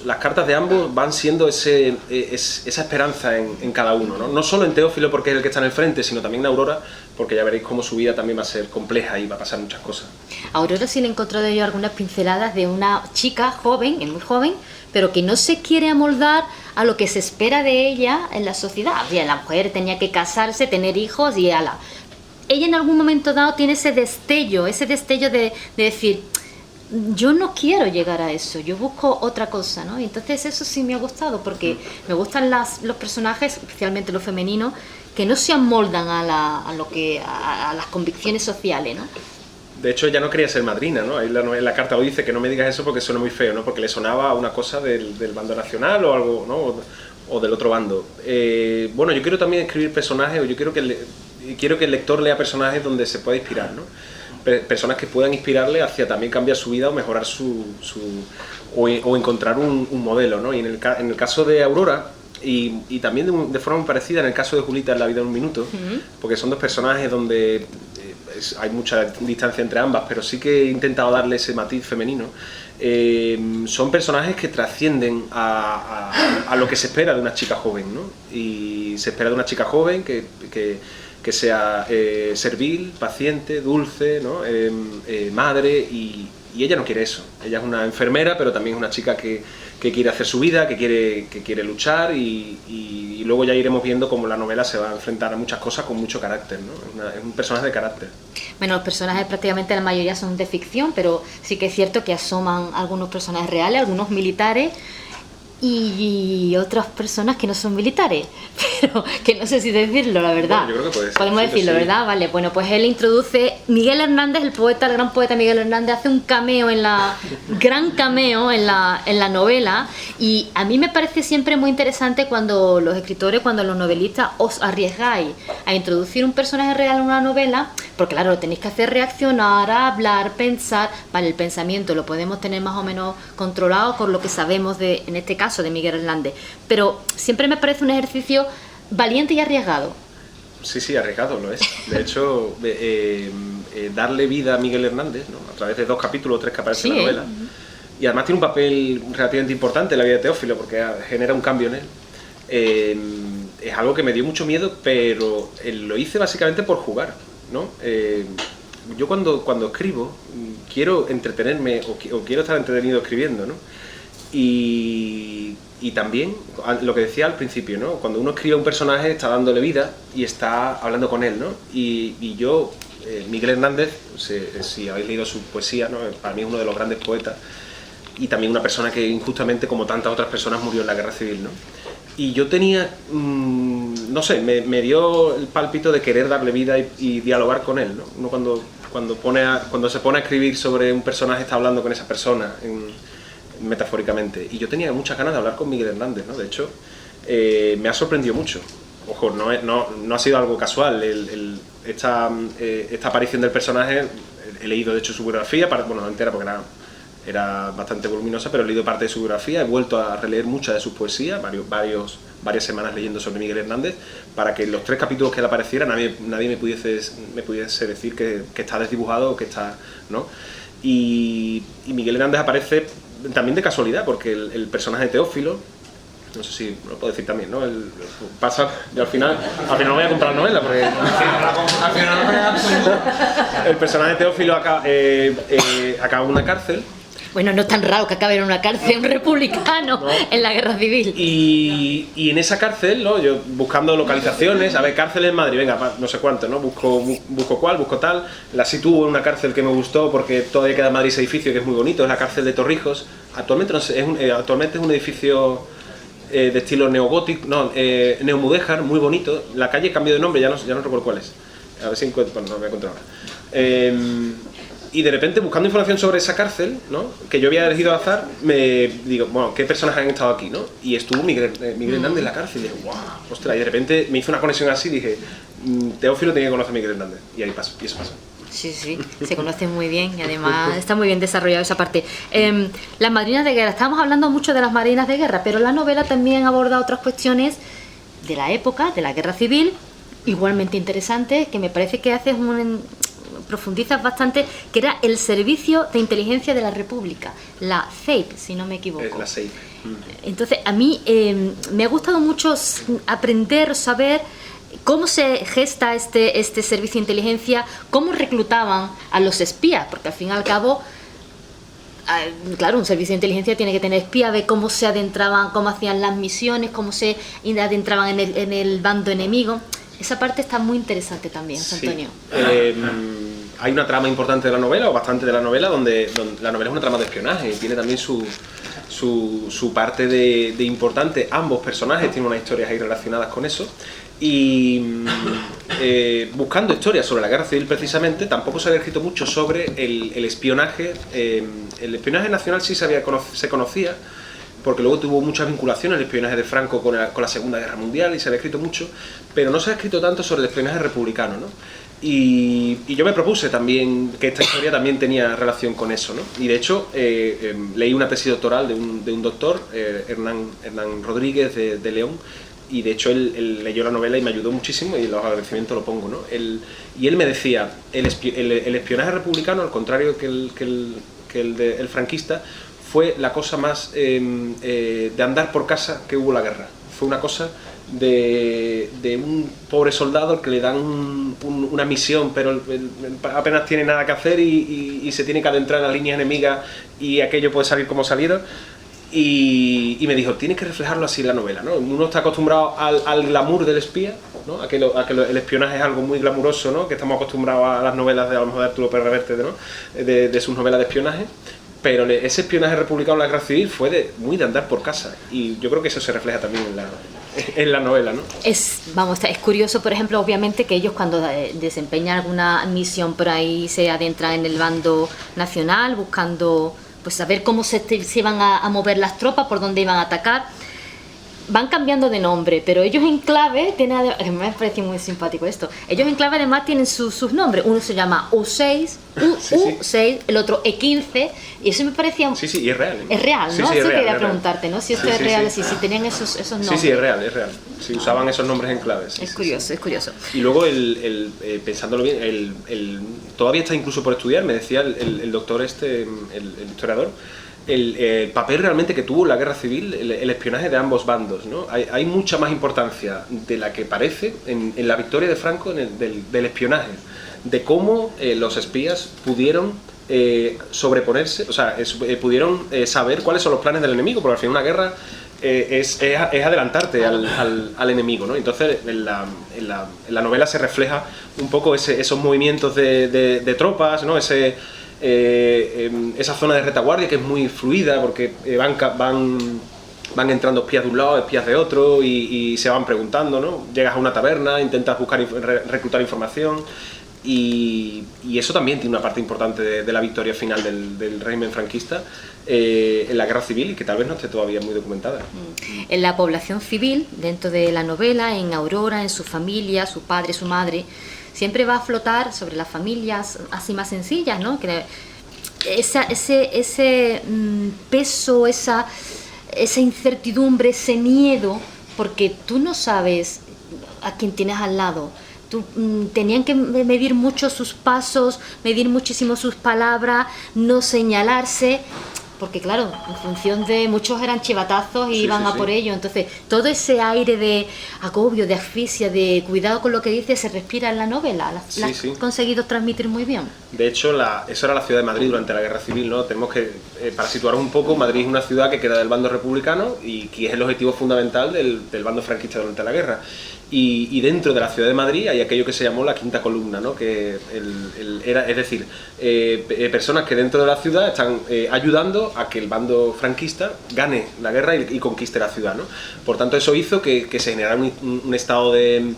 las cartas de ambos van siendo esa esperanza en cada uno, ¿no? No solo en Teófilo porque es el que está en el frente, sino también en Aurora, porque ya veréis cómo su vida también va a ser compleja y va a pasar muchas cosas. A Aurora sí le he encontrado yo algunas pinceladas de una chica joven, muy joven, pero que no se quiere amoldar a lo que se espera de ella en la sociedad. O sea, la mujer tenía que casarse, tener hijos y ala. Ella en algún momento dado tiene ese destello de decir, yo no quiero llegar a eso, yo busco otra cosa, ¿no? Y entonces eso sí me ha gustado, porque me gustan los personajes, especialmente los femeninos, que no se amoldan a las convicciones sociales, ¿no? De hecho, ella no quería ser madrina, ¿no? Ahí en la carta dice que no me digas eso porque suena muy feo, ¿no? Porque le sonaba a una cosa del bando nacional o algo, ¿no? O del otro bando. Bueno, yo quiero también escribir personajes, o yo quiero que el lector lea personajes donde se pueda inspirar, ¿no? Personas que puedan inspirarle hacia también cambiar su vida o mejorar o encontrar un modelo, ¿no? Y en el caso de Aurora, y también de forma muy parecida en el caso de Julita en La vida en un minuto, porque son dos personajes donde hay mucha distancia entre ambas, pero sí que he intentado darle ese matiz femenino. Son personajes que trascienden a lo que se espera de una chica joven, ¿no? Y se espera de una chica joven que sea servil, paciente, dulce, ¿no? Madre, y ella no quiere eso. Ella es una enfermera, pero también es una chica que quiere hacer su vida, que quiere luchar, y luego ya iremos viendo cómo la novela se va a enfrentar a muchas cosas con mucho carácter, ¿no? Es un personaje de carácter. Bueno, los personajes prácticamente la mayoría son de ficción, pero sí que es cierto que asoman algunos personajes reales, algunos militares, y otras personas que no son militares, pero que no sé si decirlo, la verdad. Bueno, yo creo que puede ser. Podemos decirlo, sí. ¿Verdad? Vale, bueno, pues él introduce, Miguel Hernández, el poeta, el gran poeta Miguel Hernández, hace un cameo gran cameo en la novela, y a mí me parece siempre muy interesante cuando los escritores, cuando los novelistas os arriesgáis a introducir un personaje real en una novela, porque claro, lo tenéis que hacer reaccionar, hablar, pensar. Vale, el pensamiento lo podemos tener más o menos controlado con lo que sabemos en este caso, de Miguel Hernández, pero siempre me parece un ejercicio valiente y arriesgado. Sí, arriesgado lo es. De hecho, darle vida a Miguel Hernández, ¿no? A través de 2 capítulos o 3 que aparecen en la novela, y además tiene un papel relativamente importante en la vida de Teófilo, porque genera un cambio en él. Es algo que me dio mucho miedo, pero lo hice básicamente por jugar, ¿no? Yo cuando escribo quiero entretenerme o quiero estar entretenido escribiendo, ¿no? Y también lo que decía al principio, ¿no? Cuando uno escribe a un personaje está dándole vida y está hablando con él, ¿no? Y yo, Miguel Hernández, si habéis leído su poesía, ¿no? Para mí es uno de los grandes poetas, y también una persona que injustamente, como tantas otras personas, murió en la guerra civil, ¿no? Y yo tenía, no sé, me dio el pálpito de querer darle vida y dialogar con él, ¿no? Uno cuando se pone a escribir sobre un personaje está hablando con esa persona, metafóricamente, y yo tenía muchas ganas de hablar con Miguel Hernández, ¿no? De hecho, me ha sorprendido mucho. Ojo, no ha sido algo casual. Esta aparición del personaje, he leído de hecho su biografía, no entera porque era bastante voluminosa, pero he leído parte de su biografía, he vuelto a releer muchas de sus poesías, varias semanas leyendo sobre Miguel Hernández, para que en los 3 capítulos que él apareciera nadie me pudiese decir que está desdibujado o que está, ¿no? Y Miguel Hernández aparece también de casualidad, porque el personaje de Teófilo, no sé si lo puedo decir también, ¿no? Pasa, y al final no voy a comprar novela, porque al final el personaje de Teófilo acaba en una cárcel. Bueno, no es tan raro que acabe en una cárcel un republicano, ¿no? En la guerra civil. Y en esa cárcel, ¿no? Yo buscando localizaciones, a ver, cárcel en Madrid, venga, no sé cuánto, ¿no? Busco tal, la sitúo en una cárcel que me gustó porque todavía queda en Madrid ese edificio que es muy bonito, es la cárcel de Torrijos. Actualmente, actualmente es un edificio de estilo neogótico, neomudéjar, muy bonito. La calle cambió de nombre, ya no recuerdo cuál es. A ver si encuentro, no lo voy a encontrar ahora. Y de repente, buscando información sobre esa cárcel, ¿no? Que yo había elegido al azar, me digo, bueno, ¿qué personajes han estado aquí, no? Y estuvo Miguel Hernández en la cárcel, y dije, ¡guau! Ostras, y de repente me hizo una conexión así, dije, Teófilo tenía que conocer a Miguel Hernández, y ahí pasó, y eso pasó. Sí, se conocen muy bien, y además está muy bien desarrollado esa parte. Las madrinas de guerra, estábamos hablando mucho de las marinas de guerra, pero la novela también aborda otras cuestiones de la época, de la guerra civil, igualmente interesantes, que me parece que haces profundizas bastante, que era el Servicio de Inteligencia de la República, la CEIP, si no me equivoco. Es la CEIP. Entonces, a mí me ha gustado mucho aprender, saber cómo se gesta este servicio de inteligencia, cómo reclutaban a los espías, porque al fin y al cabo, claro, un servicio de inteligencia tiene que tener espías, ver cómo se adentraban, cómo hacían las misiones, cómo se adentraban en el bando enemigo. Esa parte está muy interesante también, José Antonio. Hay una trama importante de la novela, o bastante de la novela, donde la novela es una trama de espionaje y tiene también su parte de importante. Ambos personajes tienen unas historias ahí relacionadas con eso. Y buscando historias sobre la guerra civil precisamente, tampoco se había escrito mucho sobre el espionaje. El espionaje nacional sí se conocía, porque luego tuvo muchas vinculaciones el espionaje de Franco con la Segunda Guerra Mundial, y se había escrito mucho, pero no se ha escrito tanto sobre el espionaje republicano, ¿no? Y yo me propuse también que esta historia también tenía relación con eso, ¿no? Y de hecho leí una tesis doctoral de un doctor, Hernán Rodríguez de León, y de hecho él leyó la novela y me ayudó muchísimo, y los agradecimientos lo pongo, ¿no? Y él me decía, el espionaje republicano, al contrario que el franquista, fue la cosa más de andar por casa que hubo la guerra. Fue una cosa de un pobre soldado al que le dan una misión, pero apenas tiene nada que hacer y se tiene que adentrar en las líneas enemigas, y aquello puede salir como salieron. Y me dijo, tienes que reflejarlo así en la novela, ¿no? Uno está acostumbrado al glamour del espía, ¿no? a que el espionaje es algo muy glamuroso, ¿no? Que estamos acostumbrados a las novelas de, a lo mejor, de Arturo Pérez Reverte, ¿no? de sus novelas de espionaje. Pero ese espionaje republicano en la guerra civil fue muy de andar por casa, y yo creo que eso se refleja también en la novela, ¿no? Es curioso, por ejemplo, obviamente, que ellos cuando desempeñan alguna misión por ahí se adentran en el bando nacional buscando pues saber cómo se iban a mover las tropas, por dónde iban a atacar. Van cambiando de nombre, pero ellos en clave me parece muy simpático esto. Ellos en clave además tienen sus nombres. Uno se llama U6, U6, el otro E15, y eso me parecía... Sí, y es real, ¿eh? Es real, ¿no? Sí, eso es quería real, preguntarte, ¿no? Si esto es real, si tenían esos nombres. Sí, es real. Sí, usaban esos nombres en clave. Es curioso, es curioso. Y luego, pensándolo bien, todavía está incluso por estudiar, me decía el doctor el historiador, el papel realmente que tuvo la guerra civil, el espionaje de ambos bandos, ¿no? Hay mucha más importancia de la que parece en la victoria de Franco del espionaje, de cómo los espías pudieron sobreponerse, o sea, pudieron saber cuáles son los planes del enemigo, porque al final una guerra es adelantarte al enemigo, ¿no? Entonces en la novela se refleja un poco esos movimientos de tropas, ¿no? Esa zona de retaguardia que es muy fluida, porque van entrando espías de un lado, espías de otro, y se van preguntando, ¿no? Llegas a una taberna, intentas reclutar información, y eso también tiene una parte importante de la victoria final del régimen franquista en la guerra civil, y que tal vez no esté todavía muy documentada. En la población civil, dentro de la novela, en Aurora, en su familia, su padre, su madre, siempre va a flotar sobre las familias así más sencillas, ¿no? Que ese peso, esa incertidumbre, ese miedo, porque tú no sabes a quién tienes al lado. Tenían que medir mucho sus pasos, medir muchísimo sus palabras, no señalarse, porque claro, en función de muchos eran chivatazos y iban a por ello. Entonces todo ese aire de agobio, de asfixia, de cuidado con lo que dice, se respira en la novela. La has conseguido transmitir muy bien. De hecho, eso era la ciudad de Madrid durante la guerra civil, ¿no? Tenemos que, para situar un poco, Madrid es una ciudad que queda del bando republicano y que es el objetivo fundamental del bando franquista durante la guerra. Y dentro de la ciudad de Madrid hay aquello que se llamó la quinta columna, ¿no? Que es decir, personas que dentro de la ciudad están ayudando a que el bando franquista gane la guerra y conquiste la ciudad, ¿no? Por tanto, eso hizo que se generara un estado de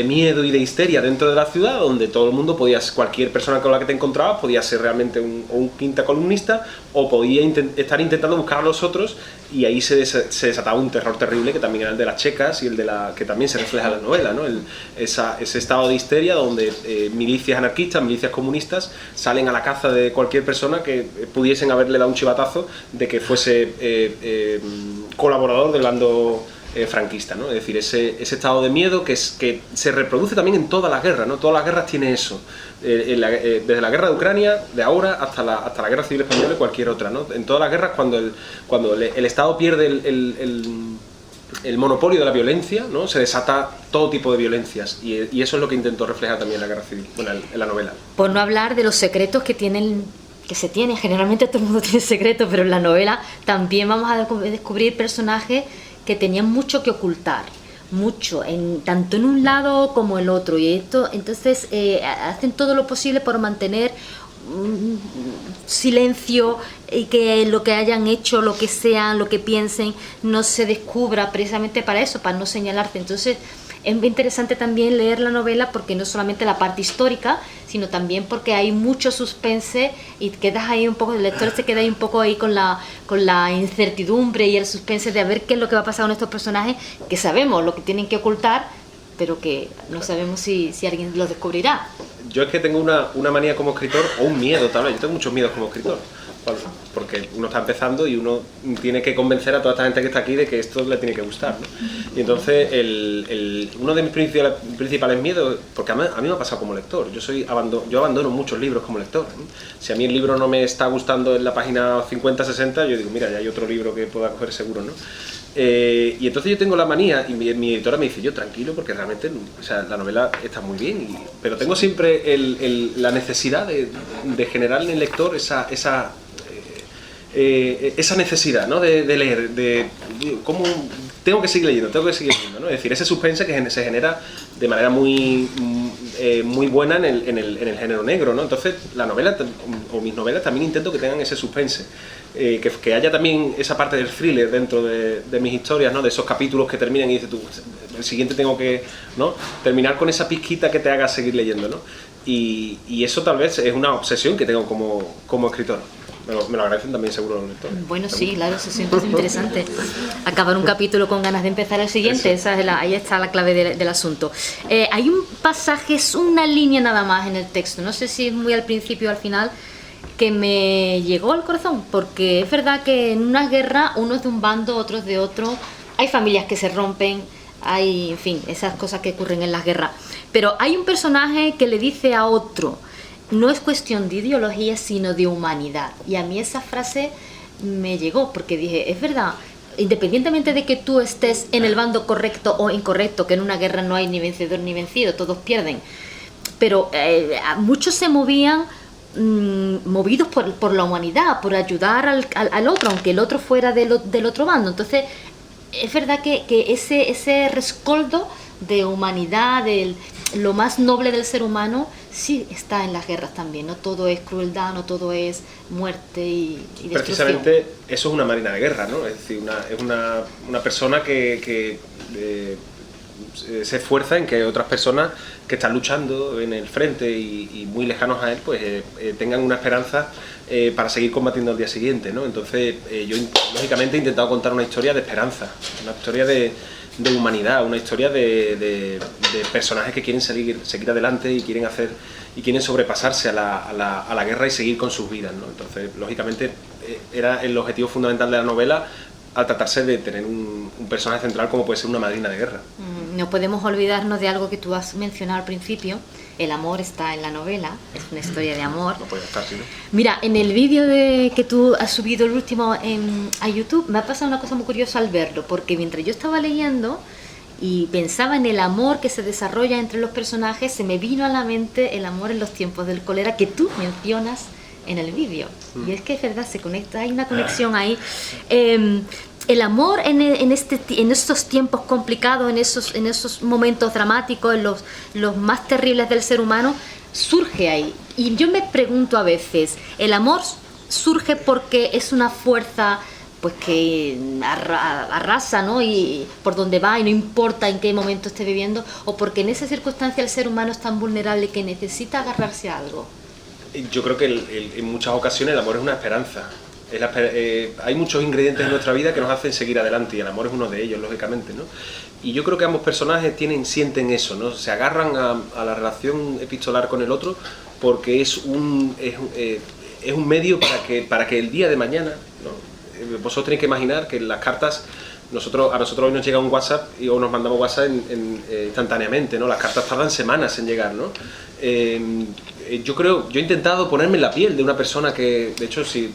miedo y de histeria dentro de la ciudad, donde todo el mundo cualquier persona con la que te encontrabas podía ser realmente un quinta columnista, o podía estar intentando buscar a los otros, y ahí se desataba un terror terrible, que también era el de las checas y el que también se refleja en la novela, ¿no? Ese estado de histeria donde milicias anarquistas, milicias comunistas salen a la caza de cualquier persona que pudiesen haberle dado un chivatazo de que fuese colaborador del bando franquista, ¿no? Es decir, ese estado de miedo que se reproduce también en todas las guerras, ¿no? Todas las guerras tienen eso, desde la guerra de Ucrania, de ahora, hasta la guerra civil española y cualquier otra, ¿no? En todas las guerras, cuando el Estado pierde el monopolio de la violencia, ¿no? Se desata todo tipo de violencias, y eso es lo que intentó reflejar también la guerra civil, bueno, en la novela. Por no hablar de los secretos que se tienen, generalmente todo el mundo tiene secretos, pero en la novela también vamos a descubrir personajes que tenían mucho que ocultar, mucho, tanto en un lado como en el otro, y entonces hacen todo lo posible por mantener silencio, y que lo que hayan hecho, lo que sean, lo que piensen, no se descubra, precisamente para eso, para no señalarte. Entonces es muy interesante también leer la novela, porque no solamente la parte histórica, sino también porque hay mucho suspense, y quedas ahí un poco, el lector se queda ahí un poco ahí con la incertidumbre y el suspense de a ver qué es lo que va a pasar con estos personajes, que sabemos lo que tienen que ocultar, pero que no sabemos si alguien lo descubrirá. Yo es que tengo una manía como escritor, o un miedo tal vez, yo tengo muchos miedos como escritor, porque uno está empezando y uno tiene que convencer a toda esta gente que está aquí de que esto le tiene que gustar, ¿no? Y entonces uno de mis principales miedos, porque a mí me ha pasado como lector, yo abandono muchos libros como lector, ¿no? Si a mí el libro no me está gustando en la página 50-60, yo digo, mira, ya hay otro libro que pueda coger seguro, ¿no? Y entonces yo tengo la manía, y mi editora me dice, yo tranquilo, porque realmente, o sea, la novela está muy bien, pero tengo siempre la necesidad de generar en el lector esa necesidad, ¿no? de leer, de cómo tengo que seguir leyendo, ¿no? Es decir, ese suspense que se genera de manera muy buena en el género negro, ¿no? Entonces la novela o mis novelas también intento que tengan ese suspense, que haya también esa parte del thriller dentro de mis historias, ¿no? De esos capítulos que terminan y dices tú, el siguiente tengo que, ¿no? Terminar con esa pizquita que te haga seguir leyendo, ¿no? Y eso tal vez es una obsesión que tengo como escritor. Me lo agradecen también seguro los lectores. Bueno, sí, claro, eso siempre es interesante. Acabar un capítulo con ganas de empezar el siguiente, ahí está la clave del asunto. Hay un pasaje, es una línea nada más en el texto, no sé si es muy al principio o al final, que me llegó al corazón, porque es verdad que en una guerra uno es de un bando, otro es de otro, hay familias que se rompen, hay, en fin, esas cosas que ocurren en las guerras. Pero hay un personaje que le dice a otro, no es cuestión de ideología, sino de humanidad. Y a mí esa frase me llegó, porque dije, es verdad, independientemente de que tú estés en el bando correcto o incorrecto, que en una guerra no hay ni vencedor ni vencido, todos pierden, pero muchos se movían movidos por la humanidad, por ayudar al otro, aunque el otro fuera del otro bando. Entonces, es verdad que ese rescoldo de humanidad, lo más noble del ser humano, sí está en las guerras también. No todo es crueldad, no todo es muerte y destrucción. Precisamente eso es una marina de guerra, ¿no? Es decir, es una persona que se esfuerza en que otras personas que están luchando en el frente y muy lejanos a él, pues tengan una esperanza para seguir combatiendo al día siguiente, ¿no? Entonces yo lógicamente he intentado contar una historia de esperanza, una historia de humanidad, una historia de personajes que quieren seguir adelante y quieren sobrepasarse a la guerra y seguir con sus vidas, ¿no? Entonces, lógicamente, era el objetivo fundamental de la novela, al tratarse de tener un personaje central como puede ser una madrina de guerra. No podemos olvidarnos de algo que tú has mencionado al principio. El amor está en la novela, es una historia de amor. No puede estar, ¿sí, no? Mira, en el vídeo que tú has subido, el último, a YouTube, me ha pasado una cosa muy curiosa al verlo, porque mientras yo estaba leyendo y pensaba en el amor que se desarrolla entre los personajes, se me vino a la mente el amor en los tiempos del cólera que tú mencionas en el vídeo. Y es que es verdad, se conecta, hay una conexión ahí. El amor en estos tiempos complicados, en esos momentos dramáticos, en los más terribles del ser humano, surge ahí. Y yo me pregunto a veces, ¿el amor surge porque es una fuerza pues que arrasa, ¿no? Y por donde va y no importa en qué momento esté viviendo, o porque en esa circunstancia el ser humano es tan vulnerable que necesita agarrarse a algo? Yo creo que en muchas ocasiones el amor es una esperanza. Hay muchos ingredientes en nuestra vida que nos hacen seguir adelante y el amor es uno de ellos, lógicamente, ¿no? Y yo creo que ambos personajes sienten eso, ¿no? Se agarran a la relación epistolar con el otro porque es un medio para que el día de mañana, ¿no? Vosotros tenéis que imaginar que las cartas, a nosotros hoy nos llega un WhatsApp o nos mandamos WhatsApp instantáneamente, ¿no? Las cartas tardan semanas en llegar, ¿no? Yo he intentado ponerme en la piel de una persona que, de hecho, si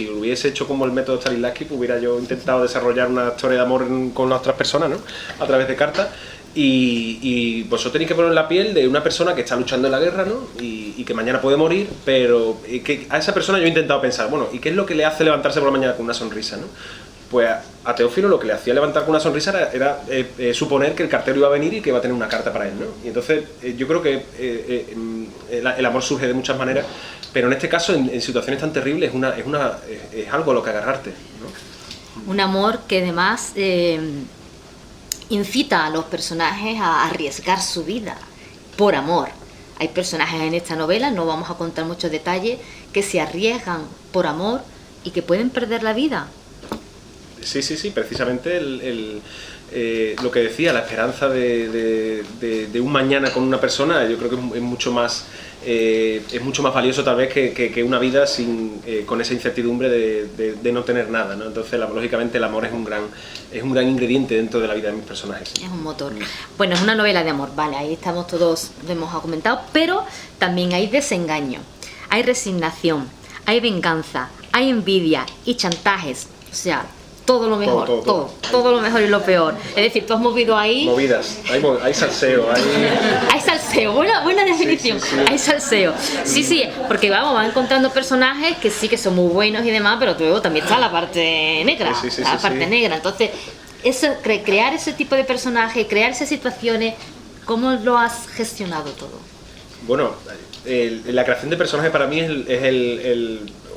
lo hubiese hecho como el método Stanislavski, pues hubiera yo intentado desarrollar una historia de amor con las otras personas, ¿no? A través de cartas. Y vosotros tenéis que poner en la piel de una persona que está luchando en la guerra, ¿no? Y que mañana puede morir, pero que a esa persona yo he intentado pensar, bueno, ¿y qué es lo que le hace levantarse por la mañana con una sonrisa, ¿no? Pues a Teófilo lo que le hacía levantar con una sonrisa era suponer que el cartero iba a venir y que iba a tener una carta para él, ¿no? Y entonces yo creo que el amor surge de muchas maneras, pero en este caso, en situaciones tan terribles, es algo a lo que agarrarte, ¿no? Un amor que además incita a los personajes a arriesgar su vida por amor. Hay personajes en esta novela, no vamos a contar muchos detalles, que se arriesgan por amor y que pueden perder la vida. Sí, precisamente lo que decía, la esperanza de un mañana con una persona, yo creo que es mucho más valioso tal vez que una vida con esa incertidumbre de no tener nada, ¿no? Entonces, lógicamente, el amor es un gran ingrediente dentro de la vida de mis personajes. Es un motor. Bueno, es una novela de amor, vale, ahí estamos todos, lo hemos comentado, pero también hay desengaño, hay resignación, hay venganza, hay envidia y chantajes, o sea, todo lo mejor, todo lo mejor y lo peor. Es decir, tú has movido ahí... Movidas, hay salseo, Hay salseo, buena definición, sí. Hay salseo. Sí, porque van encontrando personajes que sí que son muy buenos y demás, pero luego también está la parte negra, la parte negra. Entonces, crear ese tipo de personajes, crear esas situaciones, ¿cómo lo has gestionado todo? Bueno, la creación de personajes para mí es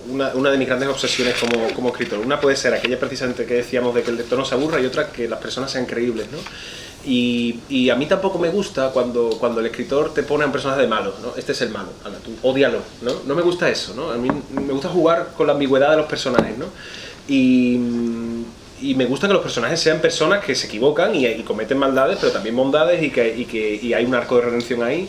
una de mis grandes obsesiones como escritor. Una puede ser aquella precisamente que decíamos de que el lector no se aburra, y otra que las personas sean creíbles, ¿no? Y a mí tampoco me gusta cuando el escritor te pone a un personaje de malo, ¿no? Este es el malo, anda, tú ódialo, ¿no? No me gusta eso, ¿no? A mí me gusta jugar con la ambigüedad de los personajes, ¿no? Y me gusta que los personajes sean personas que se equivocan y cometen maldades, pero también bondades, y hay un arco de redención ahí.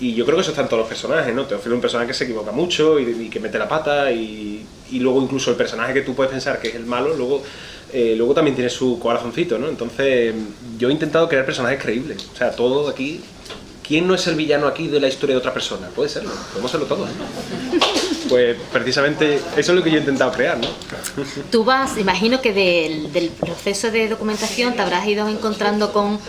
Y yo creo que eso está en todos los personajes, ¿no? Teófilo es un personaje que se equivoca mucho y que mete la pata, y luego incluso el personaje que tú puedes pensar que es el malo, luego también tiene su corazoncito, ¿no? Entonces yo he intentado crear personajes creíbles. O sea, todo aquí... ¿Quién no es el villano aquí de la historia de otra persona? Puede serlo, podemos serlo todos, ¿no? Pues precisamente eso es lo que yo he intentado crear, ¿no? Tú imagino que del proceso de documentación te habrás ido encontrando con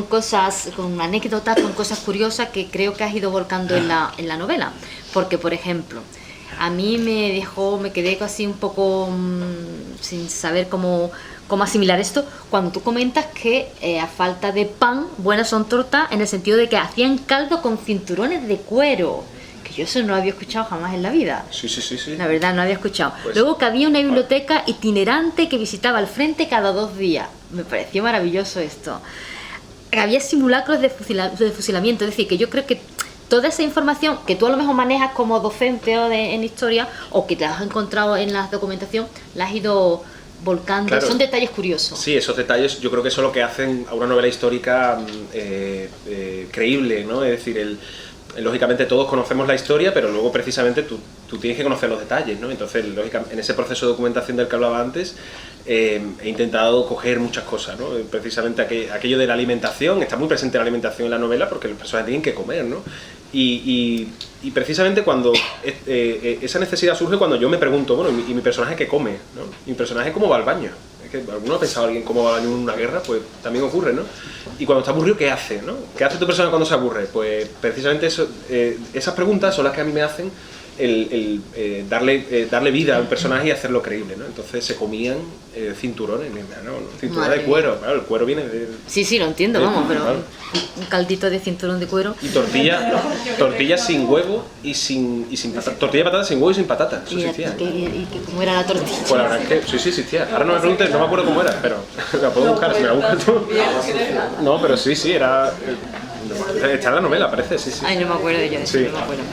cosas, con anécdotas, con cosas curiosas que creo que has ido volcando en la novela. Porque, por ejemplo, a mí me quedé casi un poco sin saber cómo asimilar esto, cuando tú comentas que a falta de pan, buenas son tortas, en el sentido de que hacían caldo con cinturones de cuero, que yo eso no lo había escuchado jamás en la vida. Sí. La verdad, no había escuchado. Pues, luego que había una biblioteca itinerante que visitaba al frente cada 2 días. Me pareció maravilloso esto. Había simulacros de fusilamiento, es decir, que yo creo que toda esa información que tú a lo mejor manejas como docente o en historia, o que te has encontrado en la documentación, la has ido volcando, claro. Son detalles curiosos. Sí, esos detalles yo creo que son lo que hacen a una novela histórica creíble, ¿no? Es decir, lógicamente todos conocemos la historia, pero luego precisamente tú tienes que conocer los detalles, ¿no? Entonces, lógicamente, en ese proceso de documentación del que hablaba antes, he intentado coger muchas cosas, ¿no? Precisamente aquello de la alimentación, está muy presente la alimentación en la novela porque las personas tienen que comer, ¿no? Y precisamente cuando esa necesidad surge cuando yo me pregunto, bueno, ¿y mi personaje qué come? ¿No? ¿Mi personaje cómo va al baño? Es que alguno ha pensado alguien cómo va al baño en una guerra, pues también ocurre, ¿no? Y cuando está aburrido, ¿qué hace? ¿No? ¿Qué hace tu persona cuando se aburre? Pues precisamente esas preguntas son las que a mí me hacen darle vida al personaje y hacerlo creíble, ¿no? Entonces se comían cinturones, ¿no? Cinturones de cuero, claro, el cuero viene de... Sí, lo entiendo, vamos, pero claro. Un caldito de cinturón de cuero. Y tortilla sin huevo y sin patata. Tortilla de patata sin huevo y sin patata, eso existía. ¿Y cómo era la tortilla? Pues la verdad es que sí existía. Ahora no me preguntes, no me acuerdo cómo era, pero la puedo buscar, si me la buscas tú. No, pero sí, era... Está en la novela, parece, sí. Ay, no me acuerdo de eso, sí. No me acuerdo.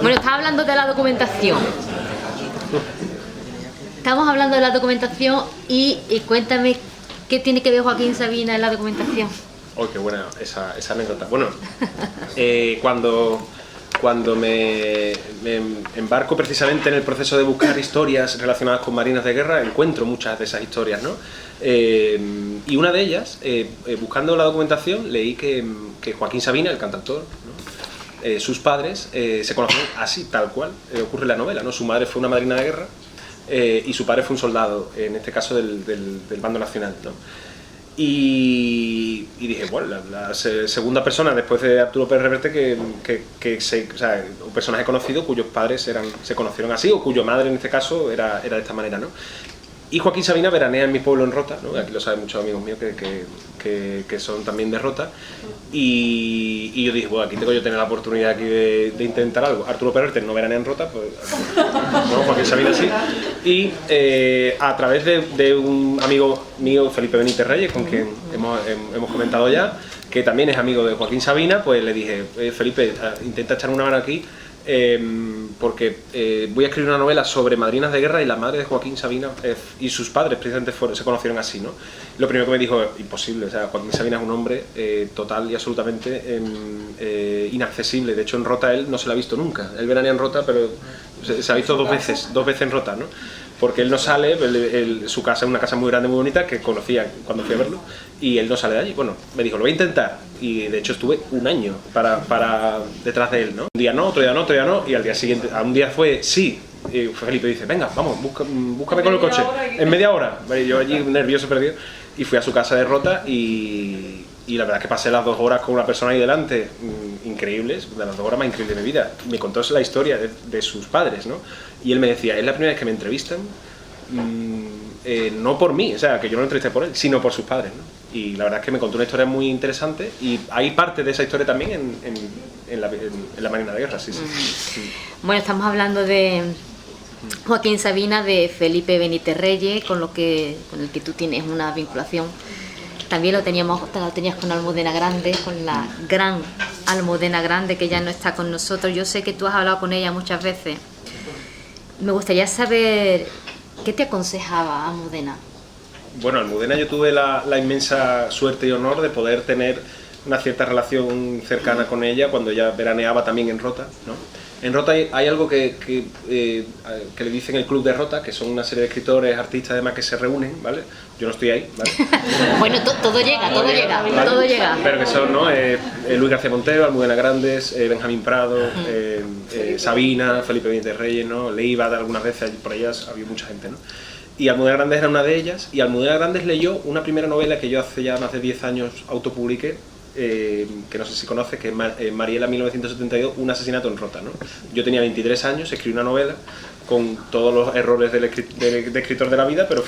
Bueno, estaba hablando de la documentación. Estamos hablando de la documentación y cuéntame qué tiene que ver Joaquín Sabina en la documentación. Oh, qué buena esa anécdota. Bueno, cuando me embarco precisamente en el proceso de buscar historias relacionadas con marinas de guerra, encuentro muchas de esas historias, ¿no? Y una de ellas, buscando la documentación, leí que Joaquín Sabina, el cantautor, ¿no? Sus padres se conocen así, tal cual, ocurre en la novela, ¿no? Su madre fue una marina de guerra y su padre fue un soldado, en este caso del bando nacional, ¿no? Y dije, bueno, la segunda persona después de Arturo Pérez Reverte o sea, un personaje conocido cuyos padres se conocieron así, o cuya madre en este caso era de esta manera, ¿no? Y Joaquín Sabina veranea en mi pueblo en Rota, ¿no? Aquí lo saben muchos amigos míos que son también de Rota. Y yo dije, bueno, aquí tengo yo tener la oportunidad aquí de intentar algo. Arturo Pérez no veranea en Rota, pues no, Joaquín Sabina sí. Y a través de un amigo mío, Felipe Benítez Reyes, con quien hemos comentado ya, que también es amigo de Joaquín Sabina, pues le dije, Felipe, intenta echar una mano aquí. porque voy a escribir una novela sobre madrinas de guerra y la madre de Joaquín Sabina y sus padres precisamente se conocieron así, ¿no? Lo primero que me dijo, imposible, o sea, Joaquín Sabina es un hombre total y absolutamente inaccesible. De hecho, en Rota él no se lo ha visto nunca. Él veranea en Rota, pero se ha visto dos veces en Rota, ¿no? Porque él no sale, su casa es una casa muy grande, muy bonita, que conocía cuando fui a verlo, y él no sale de allí. Bueno, me dijo, lo voy a intentar, y de hecho estuve un año para detrás de él, ¿no? Un día no, otro día no, otro día no, y al día siguiente, a un día fue sí, y Felipe dice, venga, vamos, búscame con el coche, en media hora. Vale, yo allí nervioso, perdido, y fui a su casa de Rota, y la verdad es que pasé las 2 horas con una persona ahí delante, increíbles, de las 2 horas más increíbles de mi vida. Me contó la historia de sus padres, ¿no? Y él me decía, es la primera vez que me entrevistan, no por mí, o sea, que yo no lo entrevisté por él, sino por sus padres, ¿no? Y la verdad es que me contó una historia muy interesante y hay parte de esa historia también en la Marina de Guerra, sí. Bueno, estamos hablando de Joaquín Sabina, de Felipe Benítez Reyes, con el que tú tienes una vinculación. También lo tenías con Almudena Grandes, con la gran Almudena Grandes, que ya no está con nosotros. Yo sé que tú has hablado con ella muchas veces. Me gustaría saber qué te aconsejaba Almudena. Bueno, Almudena, yo tuve la inmensa suerte y honor de poder tener una cierta relación cercana con ella cuando ella veraneaba también en Rota, ¿no? En Rota hay algo que le dicen el Club de Rota, que son una serie de escritores, artistas además que se reúnen, ¿vale? Yo no estoy ahí, ¿vale? Bueno, todo llega. Pero que son, ¿no? Luis García Montero, Almudena Grandes, Benjamín Prado, Sabina, Felipe Benítez Reyes, ¿no? Leiva algunas veces, por allá había mucha gente, ¿no? Y Almudena Grandes era una de ellas, y Almudena Grandes leyó una primera novela que yo hace ya más de 10 años autopubliqué, que no sé si conoces, que es Mariela 1972, un asesinato en Rota, ¿no? Yo tenía 23 años, escribí una novela con todos los errores de escritor de la vida, pero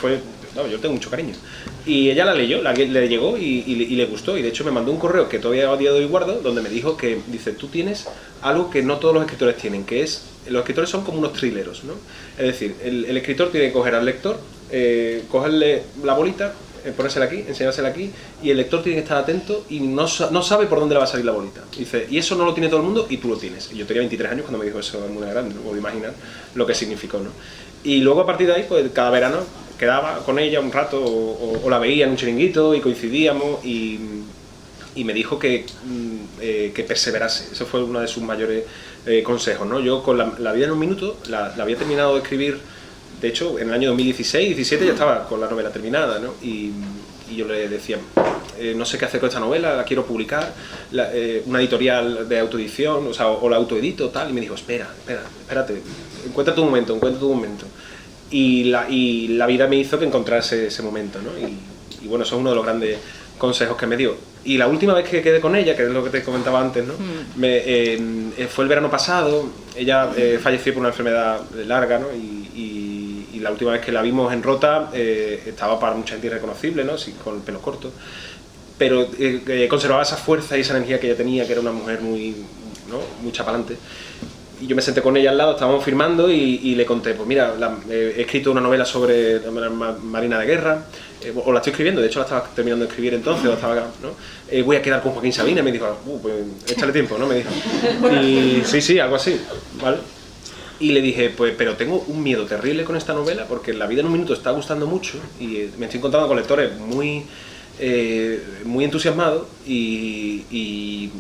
yo tengo mucho cariño. Y ella la leyó, le llegó y le gustó, y de hecho me mandó un correo que todavía a día de hoy guardo, donde me dijo que, dice, tú tienes algo que no todos los escritores tienen, que es, los escritores son como unos thrilleros, ¿no? Es decir, el escritor tiene que coger al lector, cogerle la bolita, ponérsela aquí, enseñársela aquí, y el lector tiene que estar atento y no sabe por dónde le va a salir la bolita. Dice, y eso no lo tiene todo el mundo y tú lo tienes. Y yo tenía 23 años cuando me dijo eso en una grande, no puedo imaginar lo que significó, ¿no? Y luego a partir de ahí, pues cada verano quedaba con ella un rato o la veía en un chiringuito y coincidíamos y me dijo que perseverase. Eso fue uno de sus mayores consejos, ¿no? Yo con la vida en un minuto la había terminado de escribir. De hecho, en el año 2016-17 ya estaba con la novela terminada, ¿no? Y yo le decía, no sé qué hacer con esta novela, la quiero publicar, una editorial de autoedición, o la autoedito, tal. Y me dijo, espérate, encuentra tu momento. Y la vida me hizo que encontrase ese momento, ¿no? Y bueno, eso es uno de los grandes consejos que me dio. Y la última vez que quedé con ella, que es lo que te comentaba antes, ¿no? Fue el verano pasado. Ella falleció por una enfermedad larga, ¿no? Y la última vez que la vimos en Rota estaba para mucha gente irreconocible, ¿no? Sí, con el pelo corto, pero conservaba esa fuerza y esa energía que ella tenía, que era una mujer muy chapalante. Y yo me senté con ella al lado, estábamos firmando y le conté, pues mira, he escrito una novela sobre la Marina de Guerra, o la estoy escribiendo, de hecho la estaba terminando de escribir entonces, ¿no? Voy a quedar con Joaquín Sabina, y me dijo, pues échale tiempo, ¿no? Me dijo. Y sí, algo así, ¿vale? Y le dije, pues, pero tengo un miedo terrible con esta novela, porque La vida en un minuto está gustando mucho, y me estoy encontrando con lectores muy entusiasmados, y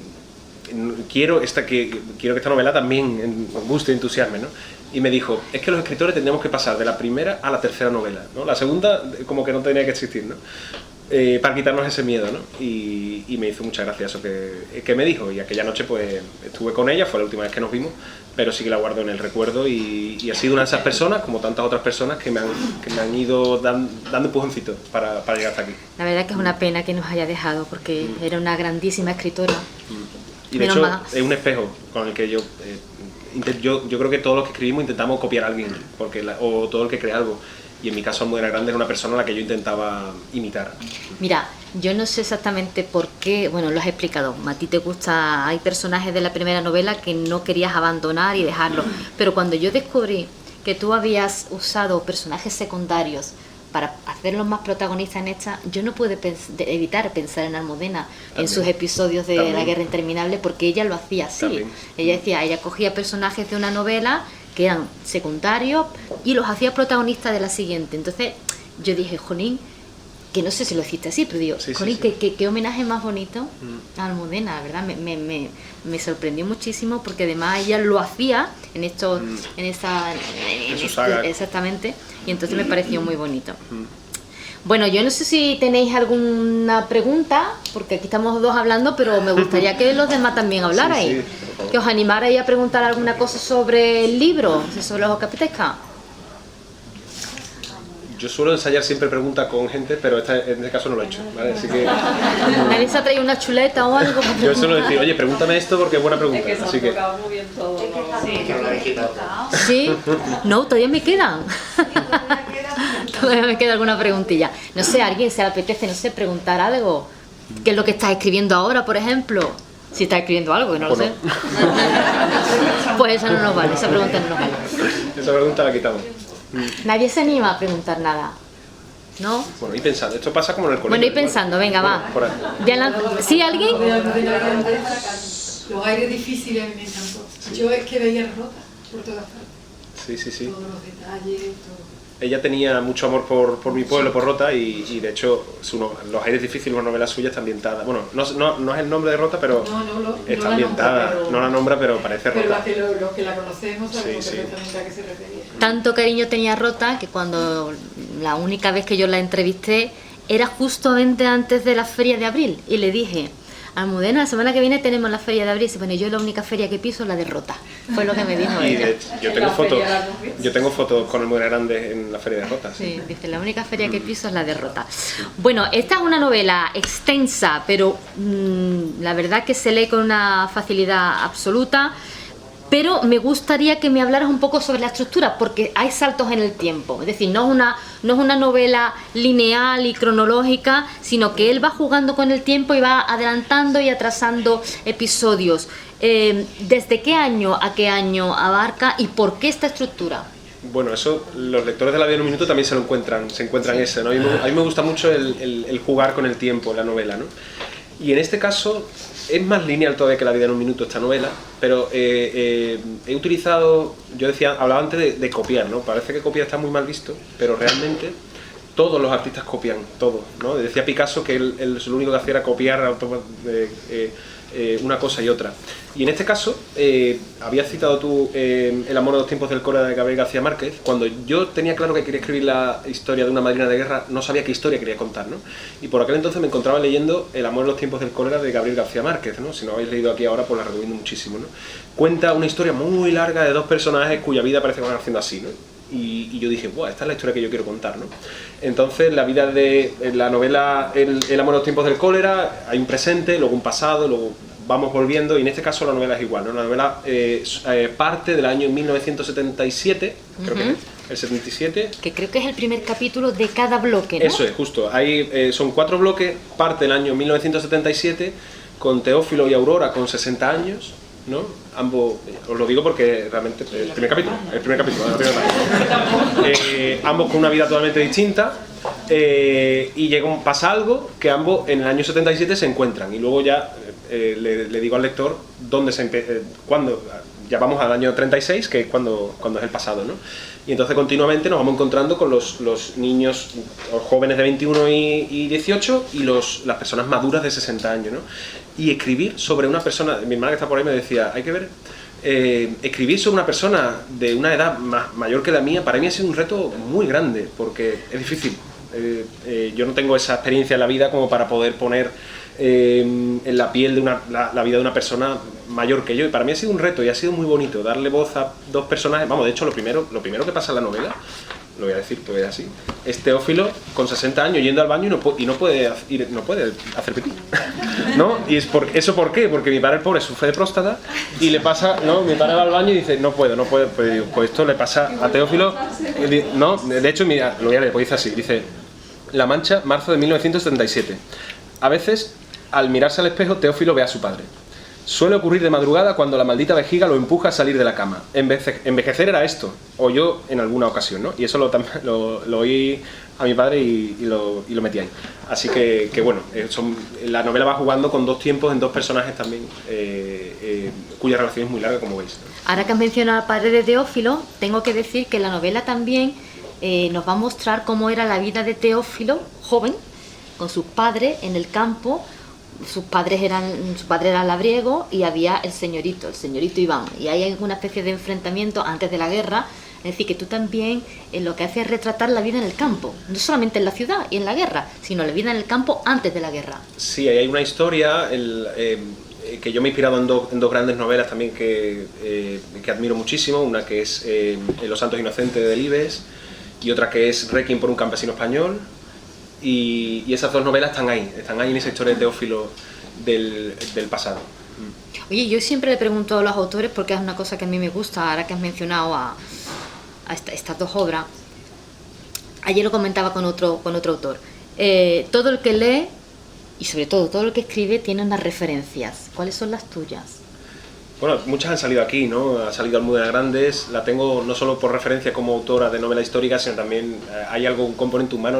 quiero que esta novela también guste y entusiasme, ¿no? Y me dijo, es que los escritores tendríamos que pasar de la primera a la tercera novela, ¿no? La segunda como que no tenía que existir, ¿no? Para quitarnos ese miedo, ¿no? Y me hizo mucha gracia eso que me dijo, y aquella noche pues estuve con ella, fue la última vez que nos vimos, pero sí que la guardo en el recuerdo y ha sido una de esas personas, como tantas otras personas, que me han ido dando empujoncitos para llegar hasta aquí. La verdad que es una pena que nos haya dejado, porque era una grandísima escritora. Y de hecho es un espejo con el que yo creo que todos los que escribimos intentamos copiar a alguien, o todo el que crea algo. Y en mi caso Almudena Grandes era una persona a la que yo intentaba imitar. Mira, yo no sé exactamente por qué, bueno, lo has explicado, a ti te gusta, hay personajes de la primera novela que no querías abandonar y dejarlos, pero cuando yo descubrí que tú habías usado personajes secundarios para hacerlos más protagonistas en esta, yo no puedo evitar pensar en Almudena, en sus episodios de La Guerra Interminable, porque ella lo hacía así. Ella cogía personajes de una novela que eran secundarios y los hacía protagonistas de la siguiente. Entonces yo dije, jolín, que no sé si lo hiciste así, pero digo, jolín, qué homenaje más bonito a Almudena, ¿verdad? Me sorprendió muchísimo, porque además ella lo hacía en estos, en saga. Exactamente, y entonces me pareció muy bonito. Bueno, yo no sé si tenéis alguna pregunta, porque aquí estamos dos hablando, pero me gustaría que los demás también hablarais. Que os animarais a preguntar alguna cosa sobre el libro, sobre los Ocapitesca. Yo suelo ensayar siempre preguntas con gente, pero en este caso no lo he hecho, ¿vale? Así que... ¿Nadie se ha traído una chuleta o algo? Yo suelo decir, oye, pregúntame esto porque es buena pregunta. Es que se así han tocado muy bien todo. Sí, no, todavía me quedan. Todavía me queda alguna preguntilla. No sé, ¿a alguien se le apetece, no sé, preguntar algo? ¿Qué es lo que estás escribiendo ahora, por ejemplo? Si estás escribiendo algo, que no lo sé. Pues esa no nos vale, esa pregunta no nos vale. Esa pregunta la quitamos. Nadie se anima a preguntar nada, ¿no? Bueno, y pensando, esto pasa como en el colegio. Bueno, y pensando, venga, va. ¿Sí, alguien? Los aires difíciles a mí me encantó. Yo es que veía Rota por todas partes. Sí. Todos los detalles, todo. Ella tenía mucho amor por mi pueblo, por Rota, y de hecho Los aires difíciles, una novela suya, está ambientada. Bueno, no es el nombre de Rota, pero está ambientada. No la nombra, pero parece Rota. Pero los que la conocemos sabemos perfectamente a qué se refería. Tanto cariño tenía Rota que cuando la única vez que yo la entrevisté era justamente antes de la feria de abril, y le dije: Almudena, la semana que viene tenemos la feria de abril. Y bueno, yo la única feria que piso es la de Rota. Fue lo que me dijo y ella. Yo tengo fotos con Almudena Grandes en la feria de Rota. Sí, dice, la única feria que piso es la de Rota. Bueno, esta es una novela extensa, pero la verdad que se lee con una facilidad absoluta. Pero me gustaría que me hablaras un poco sobre la estructura, porque hay saltos en el tiempo. Es decir, no es una novela lineal y cronológica, sino que él va jugando con el tiempo y va adelantando y atrasando episodios. ¿Desde qué año a qué año abarca y por qué esta estructura? Bueno, eso los lectores de La vida en un minuto también se encuentran eso, ¿no? A mí me gusta mucho el jugar con el tiempo en la novela, ¿no? Y en este caso es más lineal todavía que La vida en un minuto esta novela, pero he utilizado, hablaba antes de copiar, ¿no? Parece que copiar está muy mal visto, pero realmente todos los artistas copian todo, ¿no? Decía Picasso que él lo único que hacía era copiar una cosa y otra. Y en este caso, habías citado tú El amor de los tiempos del cólera de Gabriel García Márquez. Cuando yo tenía claro que quería escribir la historia de una madrina de guerra, no sabía qué historia quería contar, ¿no? Y por aquel entonces me encontraba leyendo El amor de los tiempos del cólera de Gabriel García Márquez, ¿no? Si no habéis leído aquí ahora, pues la recomiendo muchísimo, ¿no? Cuenta una historia muy larga de dos personajes cuya vida parece que van haciendo así, ¿no? Y yo dije, ¡buah! Esta es la historia que yo quiero contar, ¿no? Entonces, en la novela El amor de los tiempos del cólera, hay un presente, luego un pasado, luego vamos volviendo, y en este caso la novela es igual, ¿no? La novela parte del año 1977, creo que es, el 77. Que creo que es el primer capítulo de cada bloque, ¿no? Eso es, justo. Ahí son 4 bloques, parte del año 1977, con Teófilo y Aurora con 60 años, ¿no? Ambos, os lo digo porque realmente el primer capítulo, ambos con una vida totalmente distinta, y pasa algo que ambos en el año 77 se encuentran, y luego ya le digo al lector cuándo, ya vamos al año 36, que es cuando es el pasado, ¿no? Y entonces continuamente nos vamos encontrando con los niños, los jóvenes de 21 y 18 y las personas maduras de 60 años, ¿no? Y escribir sobre una persona, mi hermana que está por ahí me decía, hay que ver, escribir sobre una persona de una edad mayor que la mía, para mí ha sido un reto muy grande, porque es difícil. Yo no tengo esa experiencia en la vida como para poder poner en la piel de la vida de una persona mayor que yo, y para mí ha sido un reto y ha sido muy bonito darle voz a dos personajes. Vamos, de hecho lo primero que pasa en la novela, lo voy a decir porque es así, es Teófilo con 60 años yendo al baño y no puede hacer pipí, ¿no? Y ¿por qué? Porque mi padre, el pobre, sufre de próstata y le pasa, ¿no? Mi padre va al baño y dice, no puedo, pues esto le pasa a Teófilo, ¿no? De hecho, mira, lo voy a leer, pues dice así, dice: La Mancha, marzo de 1977. A veces, al mirarse al espejo, Teófilo ve a su padre. Suele ocurrir de madrugada cuando la maldita vejiga lo empuja a salir de la cama. Envejecer era esto, o yo en alguna ocasión, ¿no? Y eso lo oí a mi padre y lo metí ahí. Así que bueno, la novela va jugando con dos tiempos en dos personajes también, cuya relación es muy larga, como veis. Ahora que has mencionado al padre de Teófilo, tengo que decir que la novela también nos va a mostrar cómo era la vida de Teófilo, joven, con sus padres en el campo. Su padre era labriego y había el señorito Iván, y hay una especie de enfrentamiento antes de la guerra. Es decir, que tú también lo que haces es retratar la vida en el campo, no solamente en la ciudad y en la guerra, sino la vida en el campo antes de la guerra. Sí, hay una historia que yo me he inspirado en dos grandes novelas también que admiro muchísimo, una que es Los Santos Inocentes de Delibes y otra que es Requiem por un campesino español, y esas dos novelas están ahí en esa historia de Teófilo del pasado. Oye, yo siempre le pregunto a los autores, porque es una cosa que a mí me gusta, ahora que has mencionado a estas dos obras. Ayer lo comentaba con otro autor. Todo el que lee, y sobre todo el que escribe, tiene unas referencias. ¿Cuáles son las tuyas? Bueno, muchas han salido aquí, ¿no? Ha salido Almudena Grandes, la tengo no solo por referencia como autora de novela histórica, sino también hay un componente humano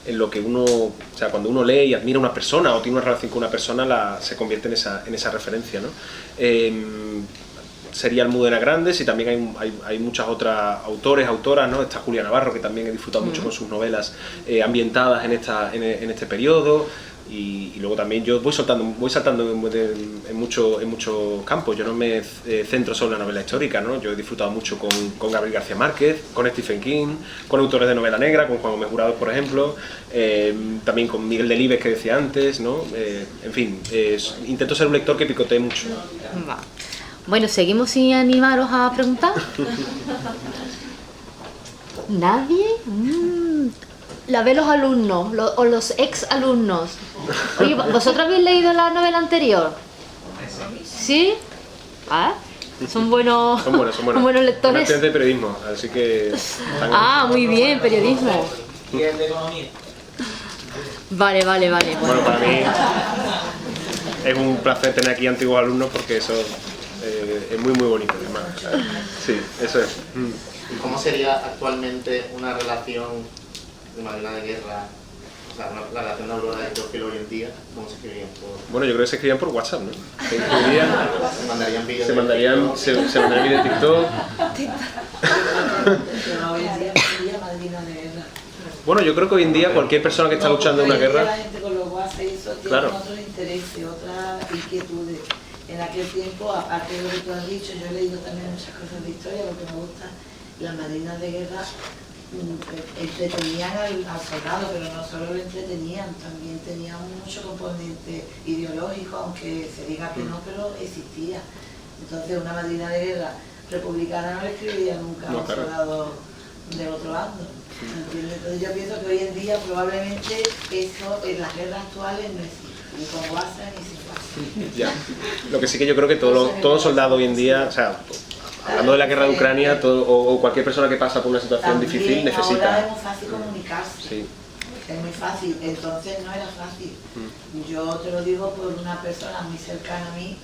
en lo que uno, o sea, cuando uno lee y admira a una persona o tiene una relación con una persona, se convierte en esa referencia, ¿no? Sería Almudena Grandes, y también hay muchas otras autoras, ¿no? Está Julia Navarro, que también he disfrutado mucho con sus novelas ambientadas en este periodo. Y luego también yo voy saltando en muchos campos. Yo no me centro solo en la novela histórica, ¿no? Yo he disfrutado mucho con Gabriel García Márquez, con Stephen King, con autores de novela negra, con Juan Gómez Jurado, por ejemplo, también con Miguel Delibes, que decía antes, ¿no? En fin, intento ser un lector que picotee mucho. Va. Bueno, ¿seguimos sin animaros a preguntar? ¿Nadie? La ve los alumnos o los ex alumnos. Oye, ¿vosotros habéis leído la novela anterior? ¿Sí? ¿Ah? Son buenos lectores. Son estudiantes de periodismo, así que... Muy bien, periodismo. ¿Y el de economía? Vale. Bueno, para mí es un placer tener aquí antiguos alumnos, porque eso es muy bonito, además. Sí, eso es. ¿Y cómo sería actualmente una relación de Madrina de Guerra, o sea, la relación de Aurora y Teófilo hoy en día? ¿Cómo se escribirían? Bueno, yo creo que se escribían por WhatsApp, ¿no? Se mandarían vídeos. Se mandarían vídeos de TikTok. Pero hoy en día sería Madrina de Guerra. Bueno, yo creo que hoy en día cualquier persona que está luchando en una guerra... La gente con los WhatsApp y eso tiene otros intereses, otras inquietudes. En aquel tiempo, aparte de lo que tú has dicho, yo he leído también muchas cosas de historia, porque me gusta. Las Madrinas de Guerra entretenían al soldado, pero no solo lo entretenían, también tenían mucho componente ideológico, aunque se diga que no, pero existía. Entonces una Madrina de Guerra republicana no le escribiría nunca a un soldado del otro bando. ¿Entiendes? Entonces yo pienso que hoy en día probablemente eso en las guerras actuales no existe, ni con WhatsApp ni sin WhatsApp. Ya. Lo que sí que yo creo que todo soldado hoy en día, o sea, hablando de la guerra de Ucrania, o cualquier persona que pasa por una situación también difícil necesita... Ahora es muy fácil comunicarse. Sí. Es muy fácil, entonces no era fácil. Yo te lo digo por una persona muy cercana a mí,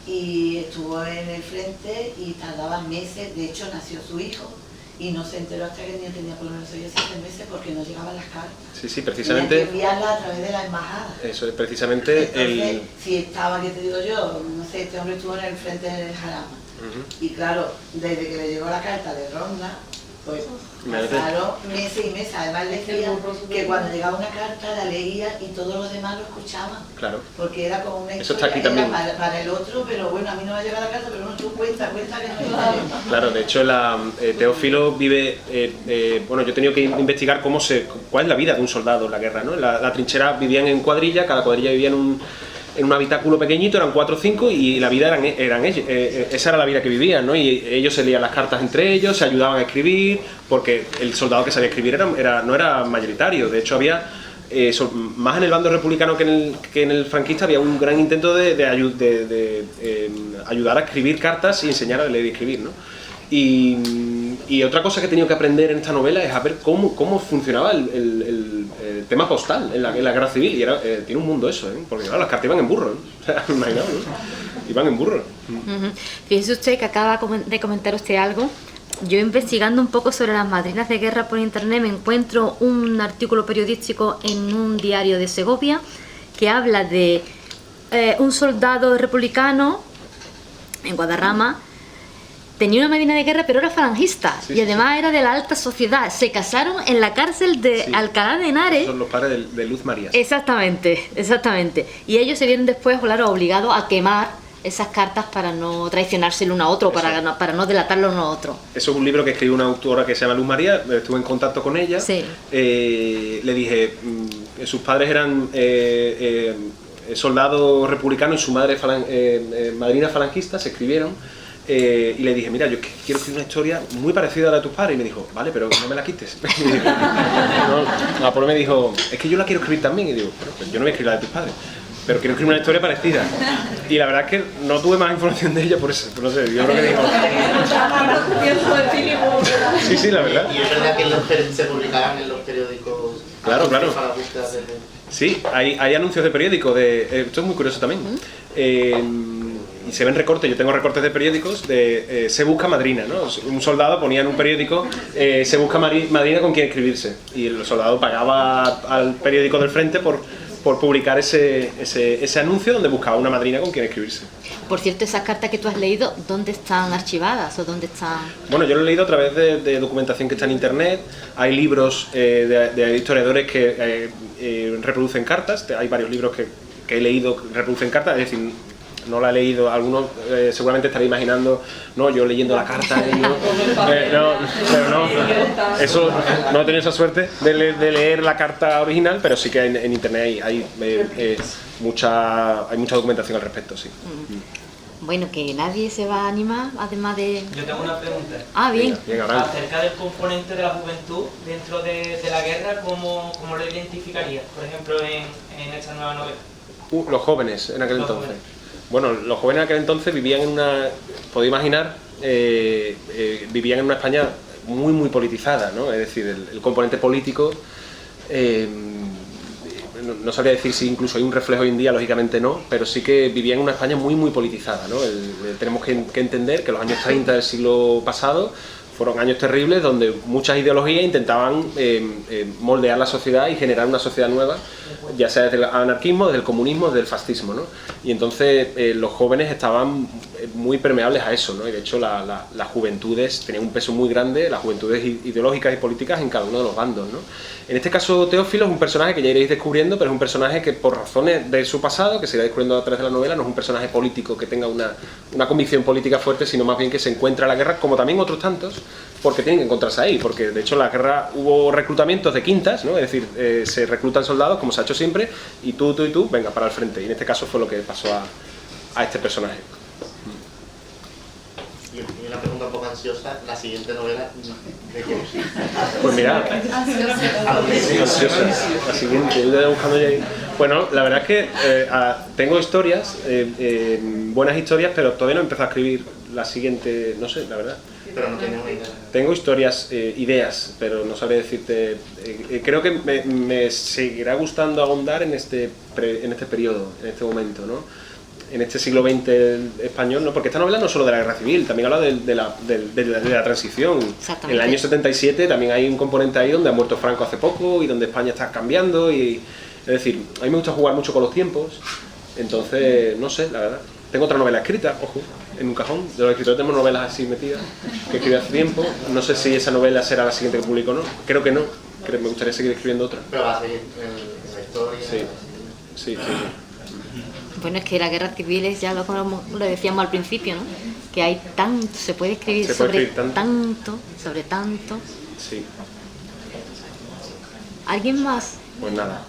y estuvo en el frente y tardaba meses. De hecho nació su hijo y no se enteró hasta que el niño tenía por lo menos 6 o 7 meses, porque no llegaban las cartas. Sí, precisamente... Tenía que enviarlas a través de la embajada. Eso es precisamente. Entonces, si estaba, ¿qué te digo yo? No sé, este hombre estuvo en el frente del Jarama. Y claro, desde que le llegó la carta de Ronda, pues pasaron meses y meses. Además le decía que cuando llegaba una carta la leía y todos los demás lo escuchaban. Claro. Porque era como una Eso está historia, aquí también. Para el otro, pero bueno, a mí no me ha llegado la carta, pero bueno, tú cuenta que no está bien. Claro, de hecho Teófilo vive... bueno, yo he tenido que investigar cuál es la vida de un soldado en la guerra, ¿no? La trinchera vivían en cuadrilla, cada cuadrilla vivía en un habitáculo pequeñito, eran 4 o 5, y la vida eran ellos, esa era la vida que vivían, ¿no? Y ellos se leían las cartas entre ellos, se ayudaban a escribir, porque el soldado que sabía escribir no era mayoritario. De hecho había, más en el bando republicano que en el franquista, había un gran intento de ayudar a escribir cartas y enseñar a leer y escribir, ¿no? Y otra cosa que he tenido que aprender en esta novela es a ver cómo funcionaba el tema postal en la guerra civil. Y tiene un mundo eso, porque claro, las cartas iban en burro, ¿no? O sea, imaginaos, ¿no? Iban en burro. Fíjese usted que acaba de comentar usted algo yo investigando un poco sobre las madrinas de guerra por internet me encuentro un artículo periodístico en un diario de Segovia que habla de un soldado republicano en Guadarrama. Tenía una madrina de guerra, pero era falangista, Sí, y además era de la alta sociedad. Se casaron en la cárcel de Alcalá de Henares. Son los padres de Luz María. Exactamente, exactamente. Y ellos se vieron después, claro, obligados a quemar esas cartas para no traicionarse el uno a otro, para no delatarlo el uno a otro. Eso es un libro que escribió una autora que se llama Luz María, estuve en contacto con ella. Sí. Le dije, sus padres eran soldados republicanos y su madre madrina falangista, se escribieron. Y le dije, mira, yo quiero escribir una historia muy parecida a la de tus padres. Y me dijo, vale, pero no me la quites. Apolo me dijo, es que yo la quiero escribir también. Y digo, bueno, pues yo no voy a escribir la de tus padres, pero quiero escribir una historia parecida. Y la verdad es que no tuve más información de ella por eso. No sé, yo creo que dijo... Sí, sí, la verdad. Y es verdad que se publicaban en los periódicos. Claro, claro. Para búsquedas de... Sí, hay anuncios de periódicos. Esto es muy curioso también. Y se ven recortes, yo tengo recortes de periódicos de se busca madrina, ¿no? Un soldado ponía en un periódico se busca madrina con quien escribirse, y el soldado pagaba al periódico del frente por publicar ese anuncio donde buscaba una madrina con quien escribirse. Por cierto, esas cartas que tú has leído, ¿dónde están archivadas o dónde están...? Bueno, yo lo he leído a través de documentación que está en internet. Hay libros de historiadores que reproducen cartas. Hay varios libros que he leído que reproducen cartas, es decir, no la he leído, algunos seguramente estaré imaginando, no, yo leyendo la carta, pero no, eso no he tenido esa suerte de leer la carta original, pero sí que en internet hay mucha documentación al respecto, sí. Bueno, que nadie se va a animar, además de... Yo tengo una pregunta. Ah, bien. Venga, Acerca del componente de la juventud dentro de la guerra, ¿cómo lo identificarías? Por ejemplo, en esta nueva novela. Los jóvenes en aquel Los entonces. jóvenes. Bueno, los jóvenes en aquel entonces vivían en una... Podéis imaginar, vivían en una España muy, muy politizada, ¿no? Es decir, el componente político... no sabría decir si incluso hay un reflejo hoy en día, lógicamente no, pero sí que vivían en una España muy, muy politizada, ¿no? Tenemos que entender que los años 30 del siglo pasado fueron años terribles donde muchas ideologías intentaban moldear la sociedad y generar una sociedad nueva, ya sea desde el anarquismo, desde el comunismo, desde el fascismo, ¿no? Y entonces los jóvenes estaban muy permeables a eso, ¿no? Y de hecho las juventudes tenían un peso muy grande, las juventudes ideológicas y políticas en cada uno de los bandos, ¿no? En este caso Teófilo es un personaje que ya iréis descubriendo, pero es un personaje que por razones de su pasado, que se irá descubriendo a través de la novela, no es un personaje político que tenga una convicción política fuerte, sino más bien que se encuentra en la guerra, como también otros tantos, porque tienen que encontrarse ahí, porque de hecho en la guerra hubo reclutamientos de quintas, ¿no? Es decir, se reclutan soldados, como se ha hecho siempre, y tú, venga, para el frente. Y en este caso fue lo que pasó a este personaje. Y una pregunta un poco ansiosa, la siguiente novela, ¿de qué es? Pues mira, ansiosa. La siguiente, yo estoy buscando ya ahí. Bueno, la verdad es que tengo historias, buenas historias, pero todavía no he empezado a escribir la siguiente, no sé, la verdad. Pero no tiene una idea. Tengo historias, ideas, pero no sabré decirte. Creo que me seguirá gustando ahondar en este periodo, en este momento, ¿no? En este siglo XX español, ¿no? Porque esta novela no es solo de la guerra civil, también habla de la transición. En el año 77 también hay un componente ahí donde ha muerto Franco hace poco y donde España está cambiando. Es decir, a mí me gusta jugar mucho con los tiempos, entonces, no sé, la verdad. Tengo otra novela escrita, ojo, en un cajón. De los escritores tenemos novelas así metidas, que escribí hace tiempo. No sé si esa novela será la siguiente que publico o no. Creo que no. Me gustaría seguir escribiendo otra. Pero va a seguir en la historia. Sí. Bueno, es que las guerras civiles, ya lo decíamos al principio, ¿no? Que hay tanto, se puede escribir sobre tanto. Sí. ¿Alguien más? Pues nada.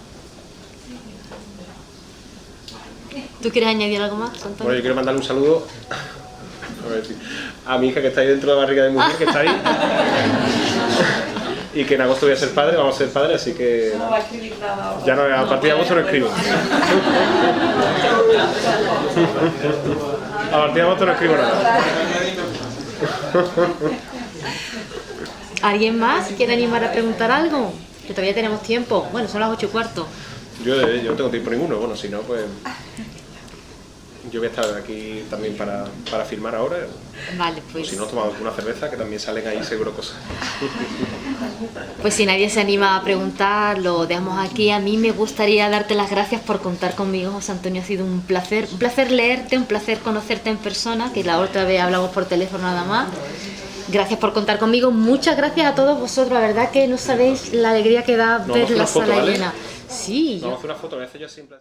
¿Tú quieres añadir algo más, Antonio? Bueno, yo quiero mandarle un saludo a mi hija que está ahí dentro de la barriga de mujer, que está ahí. Y que en agosto voy a ser padre, vamos a ser padres, así que... No va a escribir nada ahora. Ya no, a partir de agosto no escribo. A partir de agosto no escribo nada. ¿Alguien más quiere animar a preguntar algo? Que todavía tenemos tiempo. Bueno, son las 8:15. Yo no tengo tiempo ninguno, bueno, si no, pues... yo voy a estar aquí también para filmar ahora. Vale, O pues. si no, tomamos una cerveza, que también salen ahí seguro cosas. Pues si nadie se anima a preguntar, lo dejamos aquí. A mí me gustaría darte las gracias por contar conmigo, José Antonio. Ha sido un placer leerte, un placer conocerte en persona, que la otra vez hablamos por teléfono nada más. Gracias por contar conmigo. Muchas gracias a todos vosotros. La verdad que no sabéis la alegría que da ver la sala llena. Sí, Vamos a hacer una foto, a veces yo siempre...